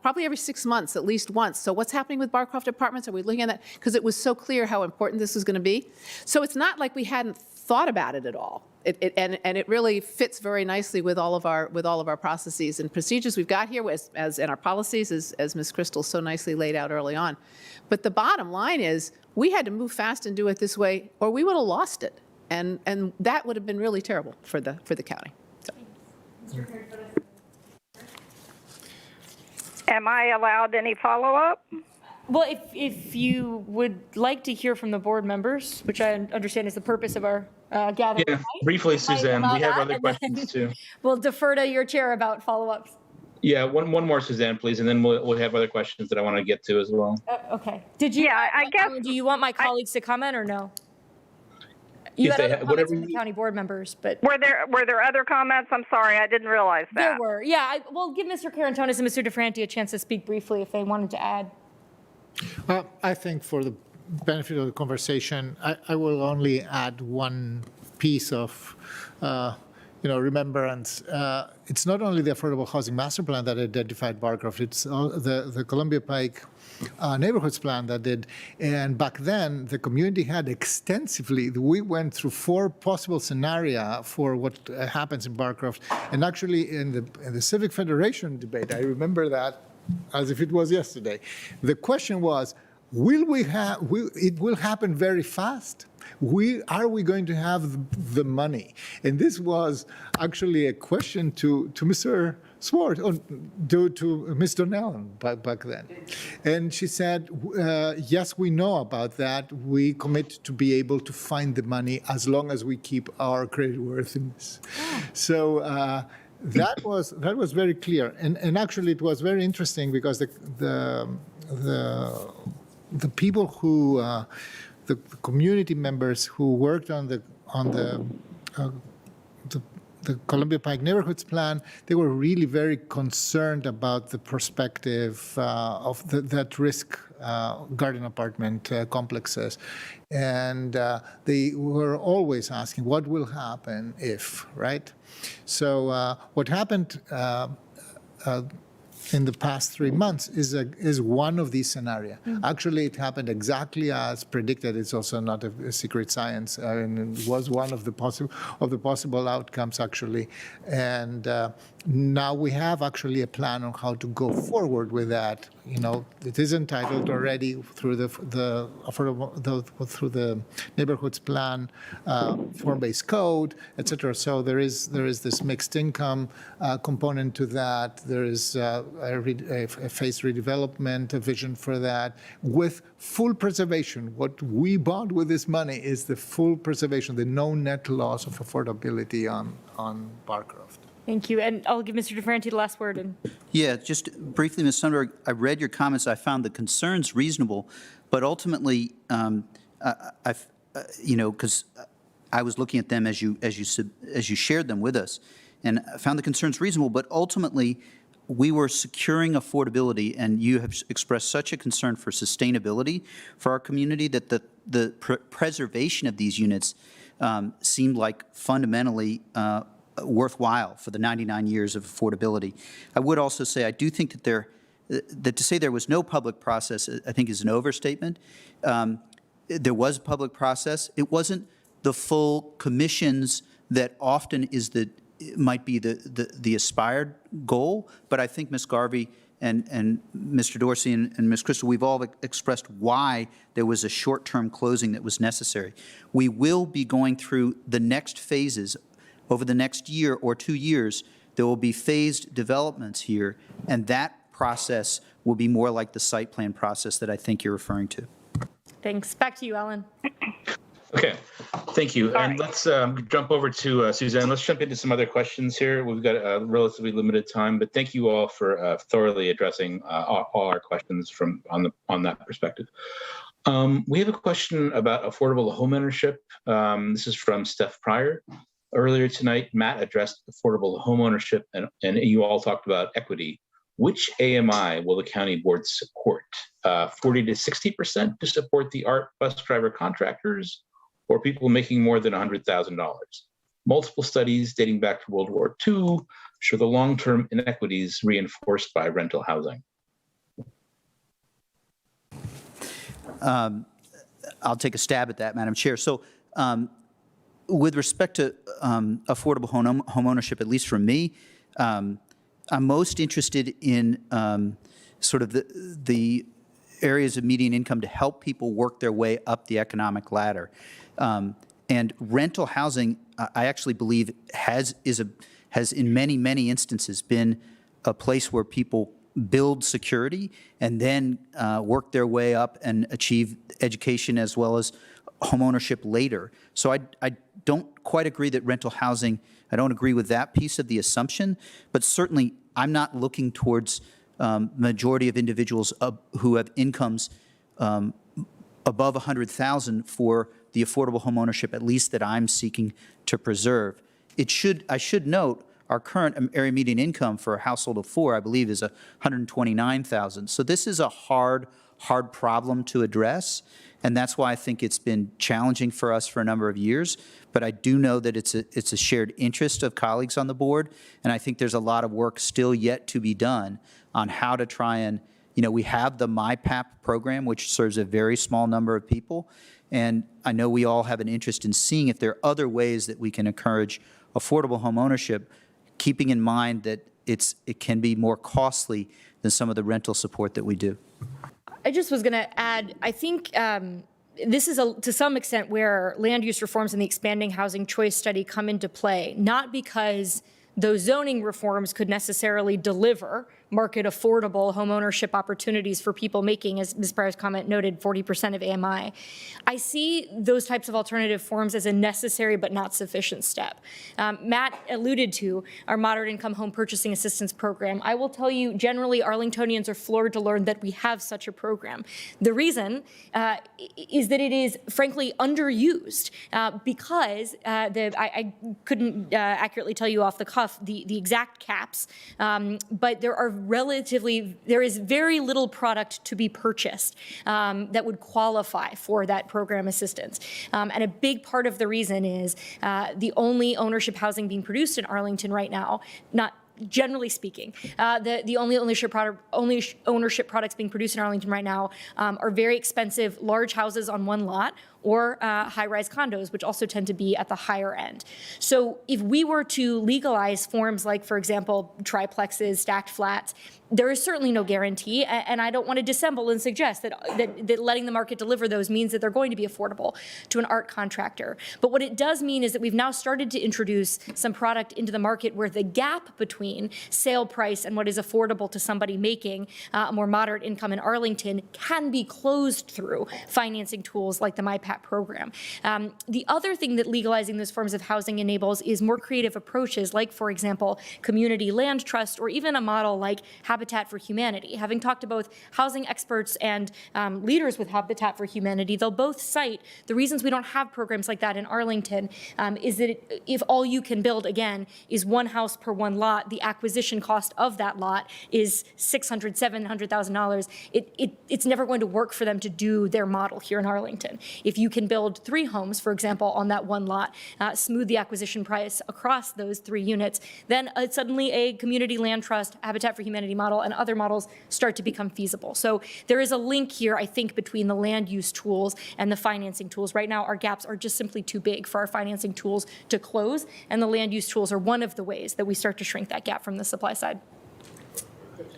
probably every 6 months, at least once. So what's happening with Barcroft Apartments? Are we looking at that? Because it was so clear how important this was going to be. So it's not like we hadn't thought about it at all. And it really fits very nicely with all of our processes and procedures we've got here, as in our policies, as Ms. Crystal so nicely laid out early on. But the bottom line is we had to move fast and do it this way, or we would have lost it. And that would have been really terrible for the county. So. Am I allowed any follow-up? Well, if you would like to hear from the board members, which I understand is the purpose of our gathering. Yeah, briefly, Suzanne, we have other questions too. We'll defer to your chair about follow-ups. Yeah, one more, Suzanne, please, and then we'll have other questions that I want to get to as well. Okay. Did you? Yeah, I guess. Do you want my colleagues to comment or no? You had other comments from the county board members, but were there other comments? I'm sorry, I didn't realize that. There were. Yeah, we'll give Mr. Karantonis and Mr. DiFerranti a chance to speak briefly if they wanted to add. I think for the benefit of the conversation, I will only add one piece of remembrance, it's not only the Affordable Housing Master Plan that identified Barcroft, it's the Columbia Pike Neighborhoods Plan that did. And back then, the community had extensively, we went through 4 possible scenarios for what happens in Barcroft. And actually, in the Civic Federation debate, I remember that as if it was yesterday. The question was, it will happen very fast? Are we going to have the money? And this was actually a question to Mr. Swart, to Ms. Donnellan back then. And she said, yes, we know about that. We commit to be able to find the money as long as we keep our creditworthiness. So that was very clear. And actually, it was very interesting because the people who the community members who worked on the Columbia Pike Neighborhoods Plan, they were really very concerned about the perspective of that risk garden apartment complexes. And they were always asking, what will happen if, right? So what happened in the past 3 months is one of these scenarios. Actually, it happened exactly as predicted. It's also not a secret science, and it was one of the possible outcomes, actually. And now we have actually a plan on how to go forward with that. It is entitled already through through the neighborhoods plan, form-based code, et cetera. So there is this mixed income component to that. There is a phased redevelopment, a vision for that, with full preservation. What we bought with this money is the full preservation, the no net loss of affordability on Barcroft. Thank you. And I'll give Mr. DeFerranti the last word. Yeah, just briefly, Ms. Sundberg, I read your comments. I found the concerns reasonable, but ultimately, because I was looking at them as you shared them with us, and I found the concerns reasonable, but ultimately, we were securing affordability, and you have expressed such a concern for sustainability for our community that the preservation of these units seemed like fundamentally worthwhile for the 99 years of affordability. I would also say I do think that to say there was no public process, I think, is an overstatement. There was a public process. It wasn't the full commissions that often might be the aspired goal, but I think Ms. Garvey and Mr. Dorsey and Ms. Crystal, we've all expressed why there was a short-term closing that was necessary. We will be going through the next phases. Over the next year or 2 years, there will be phased developments here, and that process will be more like the site plan process that I think you're referring to. Thanks. Back to you, Ellen. Okay, thank you. And let's jump over to Suzanne. Let's jump into some other questions here. We've got a relatively limited time, but thank you all for thoroughly addressing all our questions on that perspective. We have a question about affordable homeownership. This is from Steph Pryor. Earlier tonight, Matt addressed affordable homeownership, and you all talked about equity. Which AMI will the county board support? 40 to 60% to support the ART bus driver contractors, or people making more than $100,000? Multiple studies dating back to World War II show the long-term inequities reinforced by rental housing. I'll take a stab at that, Madam Chair. So with respect to affordable homeownership, at least for me, I'm most interested in sort of the areas of median income to help people work their way up the economic ladder. And rental housing, I actually believe, has in many, many instances been a place where people build security and then work their way up and achieve education as well as homeownership later. So I don't quite agree that rental housing, I don't agree with that piece of the assumption, but certainly I'm not looking towards majority of individuals who have incomes above $100,000 for the affordable homeownership, at least that I'm seeking to preserve. I should note our current area median income for a household of 4, I believe, is $129,000. So this is a hard hard problem to address. And that's why I think it's been challenging for us for a number of years. But I do know that it's a shared interest of colleagues on the board. And I think there's a lot of work still yet to be done on how to try and, we have the MyPAP program, which serves a very small number of people. And I know we all have an interest in seeing if there are other ways that we can encourage affordable home ownership, keeping in mind that it can be more costly than some of the rental support that we do. I just was going to add, I think this is to some extent where land use reforms and the expanding housing choice study come into play, not because those zoning reforms could necessarily deliver market affordable home ownership opportunities for people making, as Ms. Pryor's comment noted, 40% of AMI. I see those types of alternative forms as a necessary but not sufficient step. Matt alluded to our moderate income home purchasing assistance program. I will tell you, generally, Arlingtonians are floored to learn that we have such a program. The reason is that it is, frankly, underused because I couldn't accurately tell you off the cuff the exact caps, but there is very little product to be purchased that would qualify for that program assistance. And a big part of the reason is the only ownership housing being produced in Arlington right now, not generally speaking, the only ownership products being produced in Arlington right now are very expensive large houses on one lot or high-rise condos, which also tend to be at the higher end. So if we were to legalize forms like, for example, triplexes, stacked flats, there is certainly no guarantee, and I don't want to dissemble and suggest that letting the market deliver those means that they're going to be affordable to an art contractor. But what it does mean is that we've now started to introduce some product into the market where the gap between sale price and what is affordable to somebody making a more moderate income in Arlington can be closed through financing tools like the MyPAP program. The other thing that legalizing those forms of housing enables is more creative approaches, like, for example, community land trust, or even a model like Habitat for Humanity. Having talked to both housing experts and leaders with Habitat for Humanity, they'll both cite the reasons we don't have programs like that in Arlington is that if all you can build, again, is one house per one lot, the acquisition cost of that lot is $600,000, $700,000. It's never going to work for them to do their model here in Arlington. If you can build 3 homes, for example, on that one lot, smooth the acquisition price across those 3 units, then suddenly a community land trust, Habitat for Humanity model, and other models start to become feasible. So there is a link here, I think, between the land use tools and the financing tools. Right now, our gaps are just simply too big for our financing tools to close, and the land use tools are one of the ways that we start to shrink that gap from the supply side.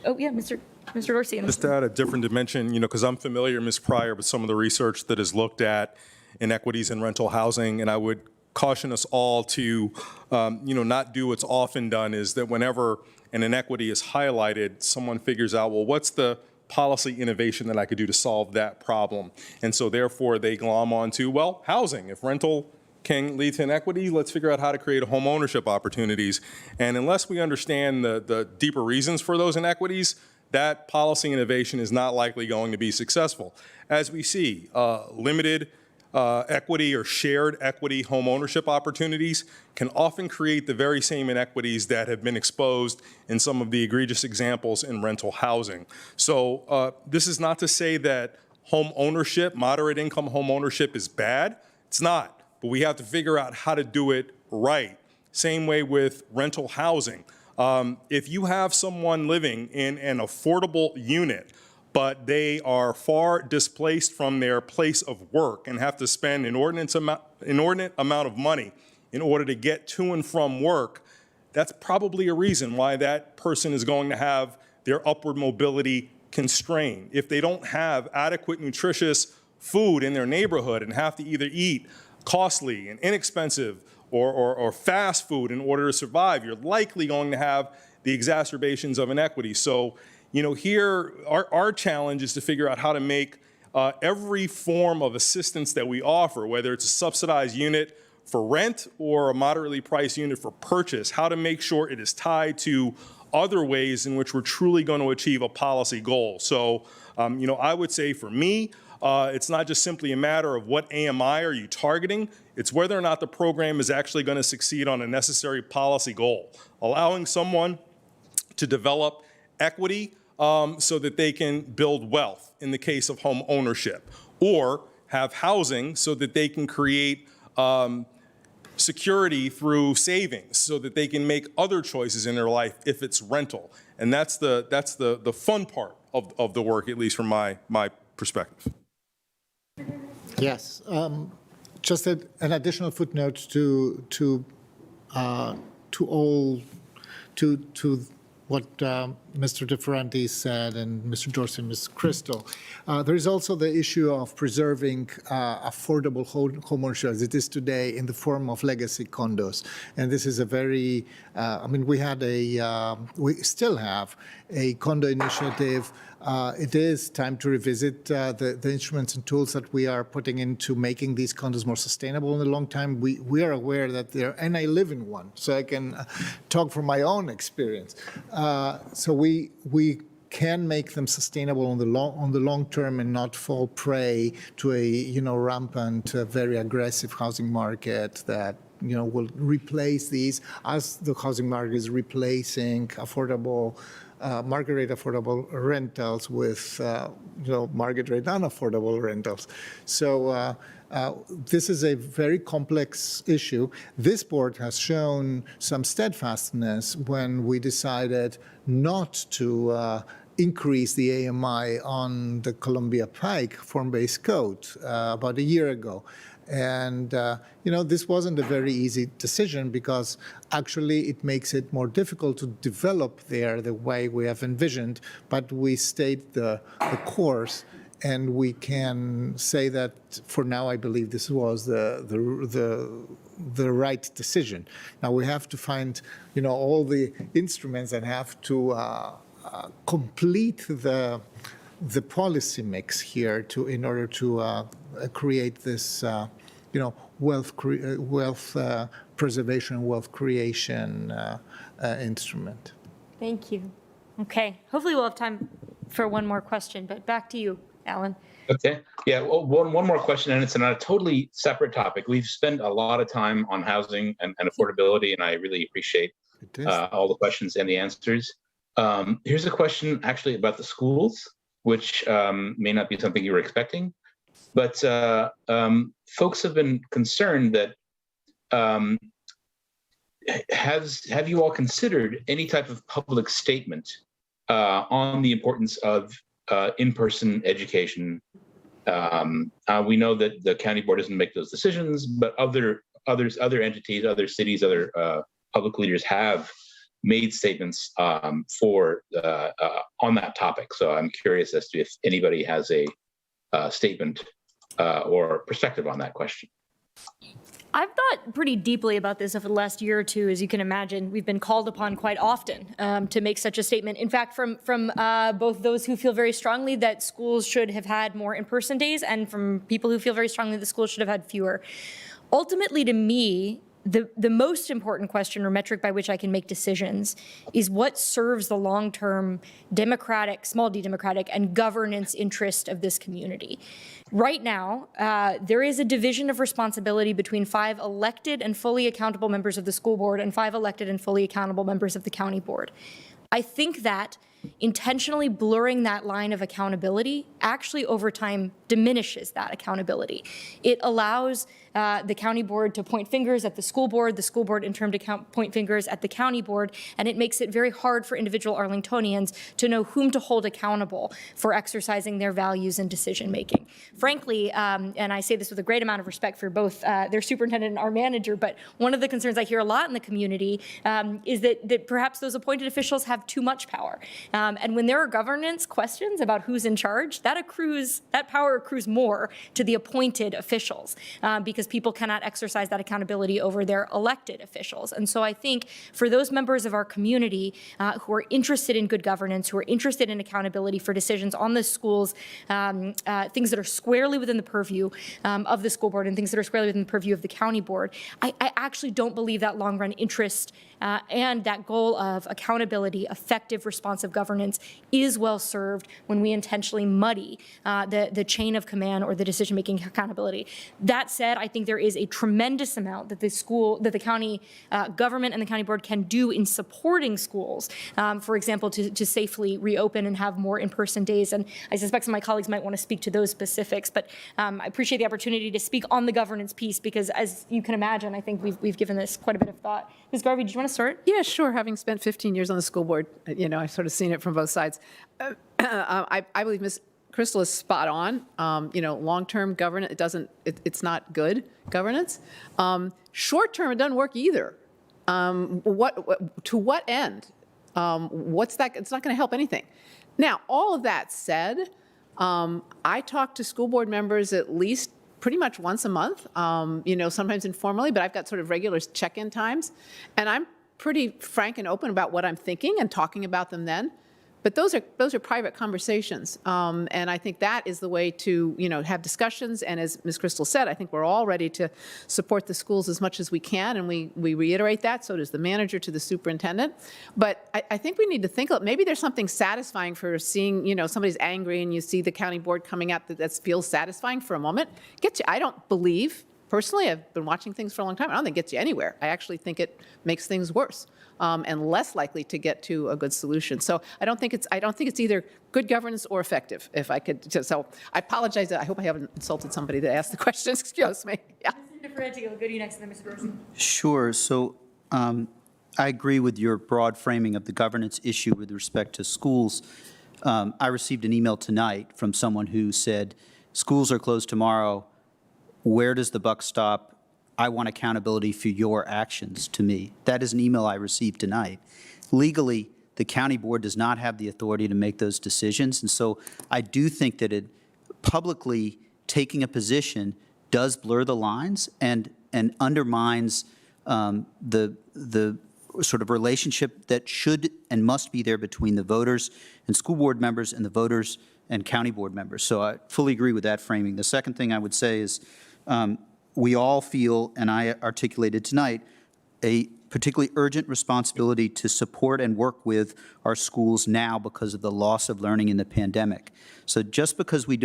Oh, yeah, Mr. Dorsey. Just to add a different dimension, because I'm familiar, Ms. Pryor, with some of the research that has looked at inequities in rental housing, and I would caution us all to, not do what's often done, is that whenever an inequity is highlighted, someone figures out, well, what's the policy innovation that I could do to solve that problem? And so therefore they glom onto, well, housing. If rental can lead to inequity, let's figure out how to create home ownership opportunities. And unless we understand the deeper reasons for those inequities, that policy innovation is not likely going to be successful. As we see, limited equity or shared equity home ownership opportunities can often create the very same inequities that have been exposed in some of the egregious examples in rental housing. So this is not to say that home ownership, moderate income home ownership, is bad. It's not, but we have to figure out how to do it right. Same way with rental housing. If you have someone living in an affordable unit, but they are far displaced from their place of work and have to spend an inordinate amount of money in order to get to and from work, that's probably a reason why that person is going to have their upward mobility constrained. If they don't have adequate nutritious food in their neighborhood and have to either eat costly and inexpensive or fast food in order to survive, you're likely going to have the exacerbations of inequity. So, here our challenge is to figure out how to make every form of assistance that we offer, whether it's a subsidized unit for rent or a moderately priced unit for purchase, how to make sure it is tied to other ways in which we're truly going to achieve a policy goal. So, I would say for me, it's not just simply a matter of what AMI are you targeting, it's whether or not the program is actually going to succeed on a necessary policy goal. Allowing someone to develop equity so that they can build wealth in the case of home ownership, or have housing so that they can create security through savings so that they can make other choices in their life if it's rental. And that's the fun part of the work, at least from my perspective. Yes, just an additional footnote to what Mr. DeFerranti said and Mr. Dorsey and Ms. Crystal. There is also the issue of preserving affordable homeownership as it is today in the form of legacy condos. And this is a very, we still have a condo initiative. It is time to revisit the instruments and tools that we are putting into making these condos more sustainable in the long time. We are aware that and I live in one, so I can talk from my own experience. So we can make them sustainable on the long term and not fall prey to a rampant, very aggressive housing market that will replace these as the housing market is replacing affordable. Market rate affordable rentals with market rate unaffordable rentals. So this is a very complex issue. This board has shown some steadfastness when we decided not to increase the AMI on the Columbia Pike form-based code about a year ago. And, this wasn't a very easy decision because actually it makes it more difficult to develop there the way we have envisioned, but we stayed the course, and we can say that for now I believe this was the right decision. Now we have to find, all the instruments that have to complete the policy mix here in order to create this wealth preservation, wealth creation instrument. Thank you. Okay, hopefully we'll have time for one more question, but back to you, Alan. Okay, yeah, well, one more question, and it's on a totally separate topic. We've spent a lot of time on housing and affordability, and I really appreciate all the questions and the answers. Here's a question actually about the schools, which may not be something you were expecting. But folks have been concerned that have you all considered any type of public statement on the importance of in-person education? We know that the county board doesn't make those decisions, but other entities, other cities, other public leaders have made statements on that topic. So I'm curious as to if anybody has a statement or perspective on that question. I've thought pretty deeply about this over the last year or two. As you can imagine, we've been called upon quite often to make such a statement. In fact, from both those who feel very strongly that schools should have had more in-person days and from people who feel very strongly that schools should have had fewer. Ultimately, to me, the most important question or metric by which I can make decisions is what serves the long-term democratic, small d democratic, and governance interest of this community. Right now, there is a division of responsibility between 5 elected and fully accountable members of the school board and 5 elected and fully accountable members of the county board. I think that intentionally blurring that line of accountability actually over time diminishes that accountability. It allows the county board to point fingers at the school board in turn to point fingers at the county board, and it makes it very hard for individual Arlingtonians to know whom to hold accountable for exercising their values and decision making. Frankly, and I say this with a great amount of respect for both their superintendent and our manager, but one of the concerns I hear a lot in the community is that perhaps those appointed officials have too much power. And when there are governance questions about who's in charge, that power accrues more to the appointed officials because people cannot exercise that accountability over their elected officials. And so I think for those members of our community who are interested in good governance, who are interested in accountability for decisions on the schools, things that are squarely within the purview of the school board and things that are squarely within the purview of the county board, I actually don't believe that long-run interest and that goal of accountability, effective, responsive governance is well served when we intentionally muddy the chain of command or the decision-making accountability. That said, I think there is a tremendous amount that the county government and the county board can do in supporting schools, for example, to safely reopen and have more in-person days. And I suspect some of my colleagues might want to speak to those specifics, but I appreciate the opportunity to speak on the governance piece because, as you can imagine, I think we've given this quite a bit of thought. Ms. Garvey, did you want to start? Yeah, sure. Having spent 15 years on the school board, I've sort of seen it from both sides. I believe Ms. Crystal is spot on. Long-term governance, it's not good governance. Short-term, it doesn't work either. To what end? What's that? It's not going to help anything. Now, all of that said, I talk to school board members at least pretty much once a month, sometimes informally, but I've got sort of regular check-in times. And I'm pretty frank and open about what I'm thinking and talking about them then. But those are private conversations. And I think that is the way to, have discussions. And as Ms. Crystal said, I think we're all ready to support the schools as much as we can. And we reiterate that. So does the manager to the superintendent. But I think we need to think, maybe there's something satisfying for seeing, somebody's angry and you see the county board coming out that feels satisfying for a moment. I don't believe, personally, I've been watching things for a long time. I don't think it gets you anywhere. I actually think it makes things worse. And less likely to get to a good solution. So I don't think it's either good governance or effective. If I could, so I apologize. I hope I haven't insulted somebody that asked the questions. Excuse me. Yeah. Mr. Ferranti, we'll go to you next, and then Mr. Dorsey. Sure. So I agree with your broad framing of the governance issue with respect to schools. I received an email tonight from someone who said, schools are closed tomorrow. Where does the buck stop? I want accountability for your actions to me. That is an email I received tonight. Legally, the county board does not have the authority to make those decisions. And so I do think that publicly taking a position does blur the lines and undermines the sort of relationship that should and must be there between the voters and school board members and the voters and county board members. So I fully agree with that framing. The second thing I would say is, we all feel, and I articulated tonight, a particularly urgent responsibility to support and work with our schools now because of the loss of learning in the pandemic. So just because we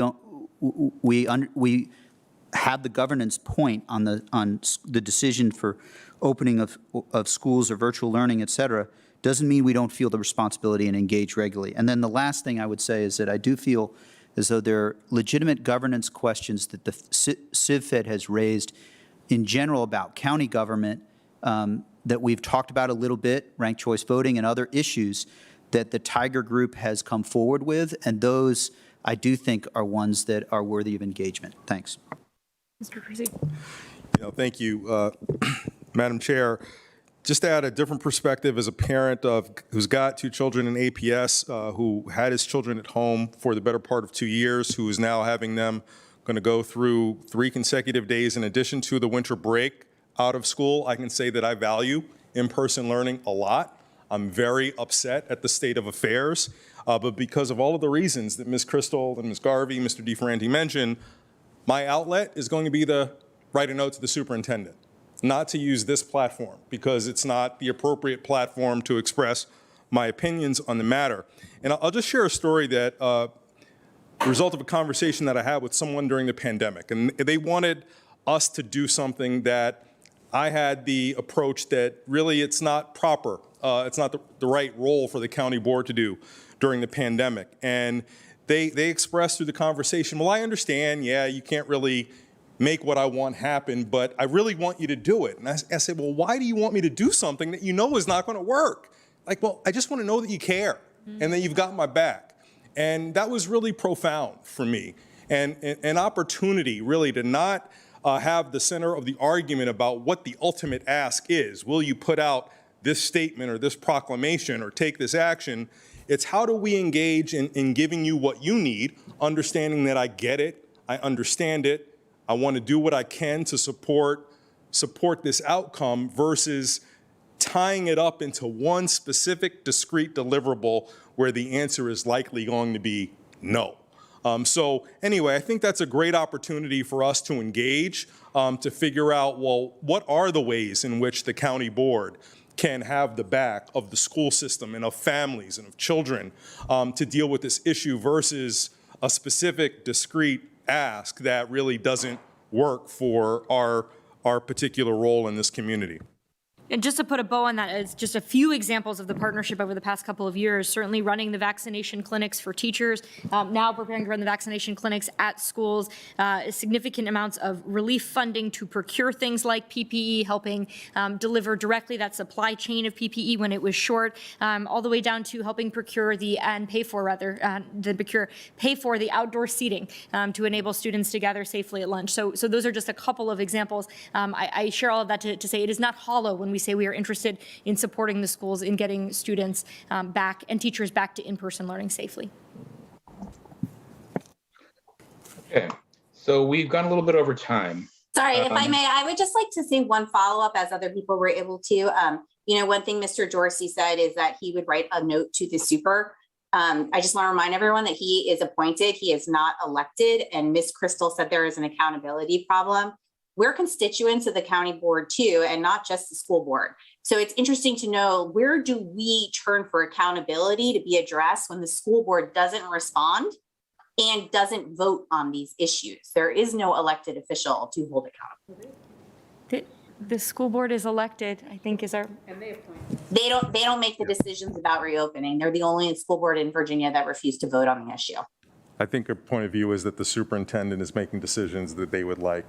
have the governance point on the decision for opening of schools or virtual learning, et cetera, doesn't mean we don't feel the responsibility and engage regularly. And then the last thing I would say is that I do feel as though there are legitimate governance questions that the CivFed has raised in general about county government that we've talked about a little bit, ranked choice voting and other issues that the Tiger Group has come forward with, and those I do think are ones that are worthy of engagement. Thanks. Mr. Dorsey. Thank you, Madam Chair. Just to add a different perspective as a parent who's got 2 children in APS, who had his children at home for the better part of 2 years, who is now having them going to go through 3 consecutive days in addition to the winter break out of school, I can say that I value in-person learning a lot. I'm very upset at the state of affairs, but because of all of the reasons that Ms. Crystal and Ms. Garvey, Mr. DeFerranti mentioned, my outlet is going to be to write a note to the superintendent, not to use this platform because it's not the appropriate platform to express my opinions on the matter. And I'll just share a story that the result of a conversation that I had with someone during the pandemic. And they wanted us to do something that I had the approach that really it's not proper. It's not the right role for the county board to do during the pandemic. And they expressed through the conversation, well, I understand, yeah, you can't really make what I want happen, but I really want you to do it. And I said, well, why do you want me to do something that you know is not going to work? Like, well, I just want to know that you care and that you've got my back. And that was really profound for me. And an opportunity really to not have the center of the argument about what the ultimate ask is. Will you put out this statement or this proclamation or take this action? It's how do we engage in giving you what you need, understanding that I get it, I understand it, I want to do what I can to support this outcome versus tying it up into one specific discrete deliverable where the answer is likely going to be no. So anyway, I think that's a great opportunity for us to engage, to figure out, well, what are the ways in which the county board can have the back of the school system and of families and of children to deal with this issue versus a specific discrete ask that really doesn't work for our particular role in this community. And just to put a bow on that, it's just a few examples of the partnership over the past couple of years, certainly running the vaccination clinics for teachers, now preparing to run the vaccination clinics at schools, significant amounts of relief funding to procure things like PPE, helping deliver directly that supply chain of PPE when it was short, all the way down to helping procure pay for the outdoor seating to enable students to gather safely at lunch. So those are just a couple of examples. I share all of that to say it is not hollow when we say we are interested in supporting the schools in getting students back and teachers back to in-person learning safely. Okay, so we've gone a little bit over time. Sorry, if I may, I would just like to say one follow-up as other people were able to. One thing Mr. Dorsey said is that he would write a note to the super. I just want to remind everyone that he is appointed. He is not elected. And Ms. Crystal said there is an accountability problem. We're constituents of the county board too, and not just the school board. So it's interesting to know, where do we turn for accountability to be addressed when the school board doesn't respond and doesn't vote on these issues? There is no elected official to hold accountable. The school board is elected, I think, is our. And they don't make the decisions about reopening. They're the only school board in Virginia that refused to vote on the issue. I think a point of view is that the superintendent is making decisions that they would like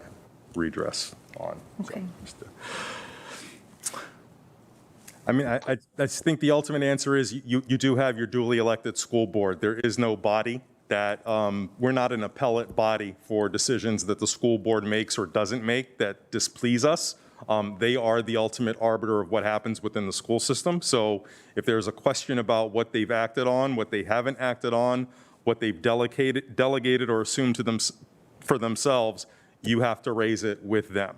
redress on. Okay. So, I mean, I just think the ultimate answer is you do have your duly elected school board. There is no body that, we're not an appellate body for decisions that the school board makes or doesn't make that displease us. They are the ultimate arbiter of what happens within the school system. So if there's a question about what they've acted on, what they haven't acted on, what they've delegated or assumed to them for themselves, you have to raise it with them.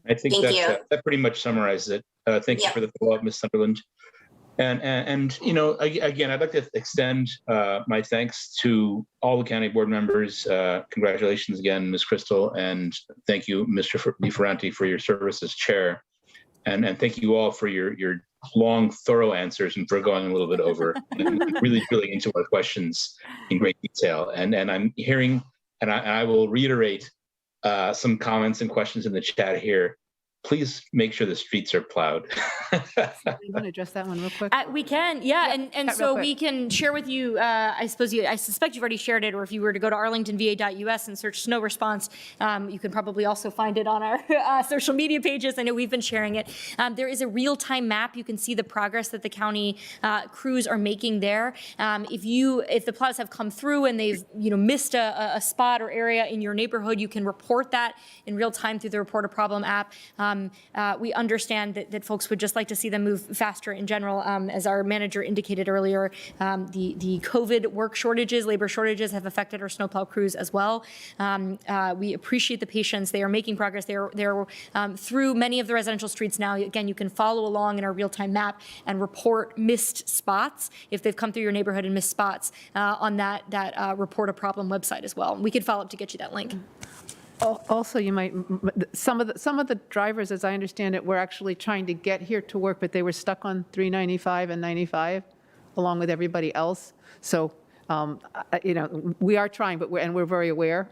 I think that pretty much summarizes it. Thank you for the follow-up, Ms. Sunderland. And again, I'd like to extend my thanks to all the county board members. Congratulations again, Ms. Crystal, and thank you, Mr. DeFerranti, for your service as chair. And thank you all for your long, thorough answers and for going a little bit over and really drilling into our questions in great detail. And I'm hearing, and I will reiterate some comments and questions in the chat here. Please make sure the streets are plowed. You want to address that one real quick? We can, yeah. And so we can share with you, I suspect you've already shared it, or if you were to go to arlingtonva.us and search snow response, you can probably also find it on our social media pages. I know we've been sharing it. There is a real-time map. You can see the progress that the county crews are making there. If the plows have come through and they've missed a spot or area in your neighborhood, you can report that in real time through the Report a Problem app. We understand that folks would just like to see them move faster in general. As our manager indicated earlier, the COVID work shortages, labor shortages have affected our snowplow crews as well. We appreciate the patience. They are making progress. They're through many of the residential streets now. Again, you can follow along in our real-time map and report missed spots if they've come through your neighborhood and missed spots on that Report a Problem website as well. We could follow up to get you that link. Also, you might, some of the drivers, as I understand it, were actually trying to get here to work, but they were stuck on 395 and 95 along with everybody else. So, we are trying, but we're very aware.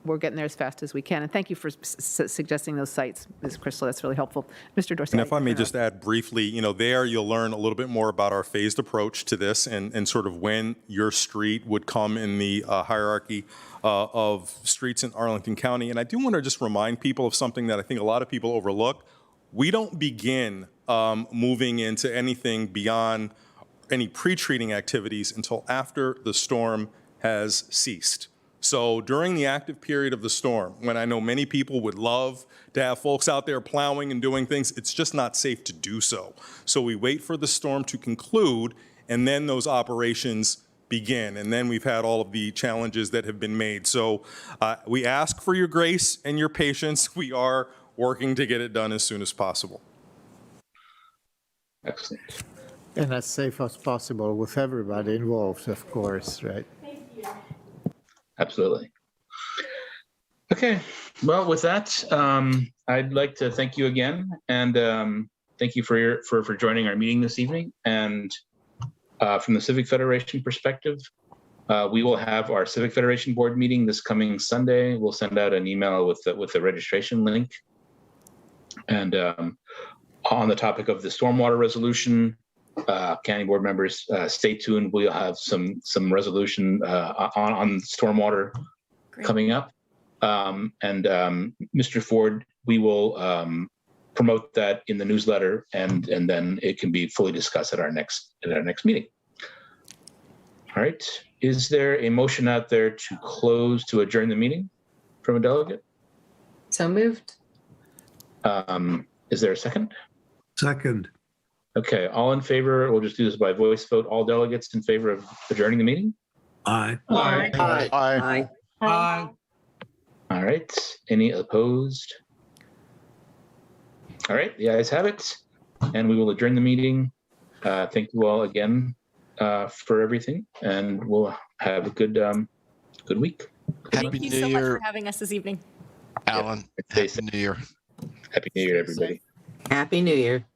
We're getting there as fast as we can. And thank you for suggesting those sites, Ms. Crystal. That's really helpful. Mr. Dorsey. And if I may just add briefly, there you'll learn a little bit more about our phased approach to this and sort of when your street would come in the hierarchy of streets in Arlington County. And I do want to just remind people of something that I think a lot of people overlook. We don't begin moving into anything beyond any pre-treating activities until after the storm has ceased. So during the active period of the storm, when I know many people would love to have folks out there plowing and doing things, it's just not safe to do so. So we wait for the storm to conclude, and then those operations begin. And then we've had all of the challenges that have been made. So we ask for your grace and your patience. We are working to get it done as soon as possible. Excellent. And as safe as possible with everybody involved, of course, right? Absolutely. Okay, well, with that, I'd like to thank you again, and thank you for joining our meeting this evening. And from the Civic Federation perspective, we will have our Civic Federation board meeting this coming Sunday. We'll send out an email with the registration link. And on the topic of the stormwater resolution, county board members, stay tuned. We'll have some resolution on stormwater coming up. Mr. Ford, we will promote that in the newsletter, and then it can be fully discussed at our next meeting. All right. Is there a motion out there to adjourn the meeting from a delegate? So moved. Is there a second? Second. Okay, all in favor, we'll just do this by voice vote. All delegates in favor of adjourning the meeting? Aye. Aye. Aye. Aye. Aye. All right, any opposed? All right, the ayes have it, and we will adjourn the meeting. Thank you all again for everything, and we'll have a good week. Thank you so much for having us this evening. Alan, Stay Happy safe. New Year. Happy New Year, everybody. Happy New Year.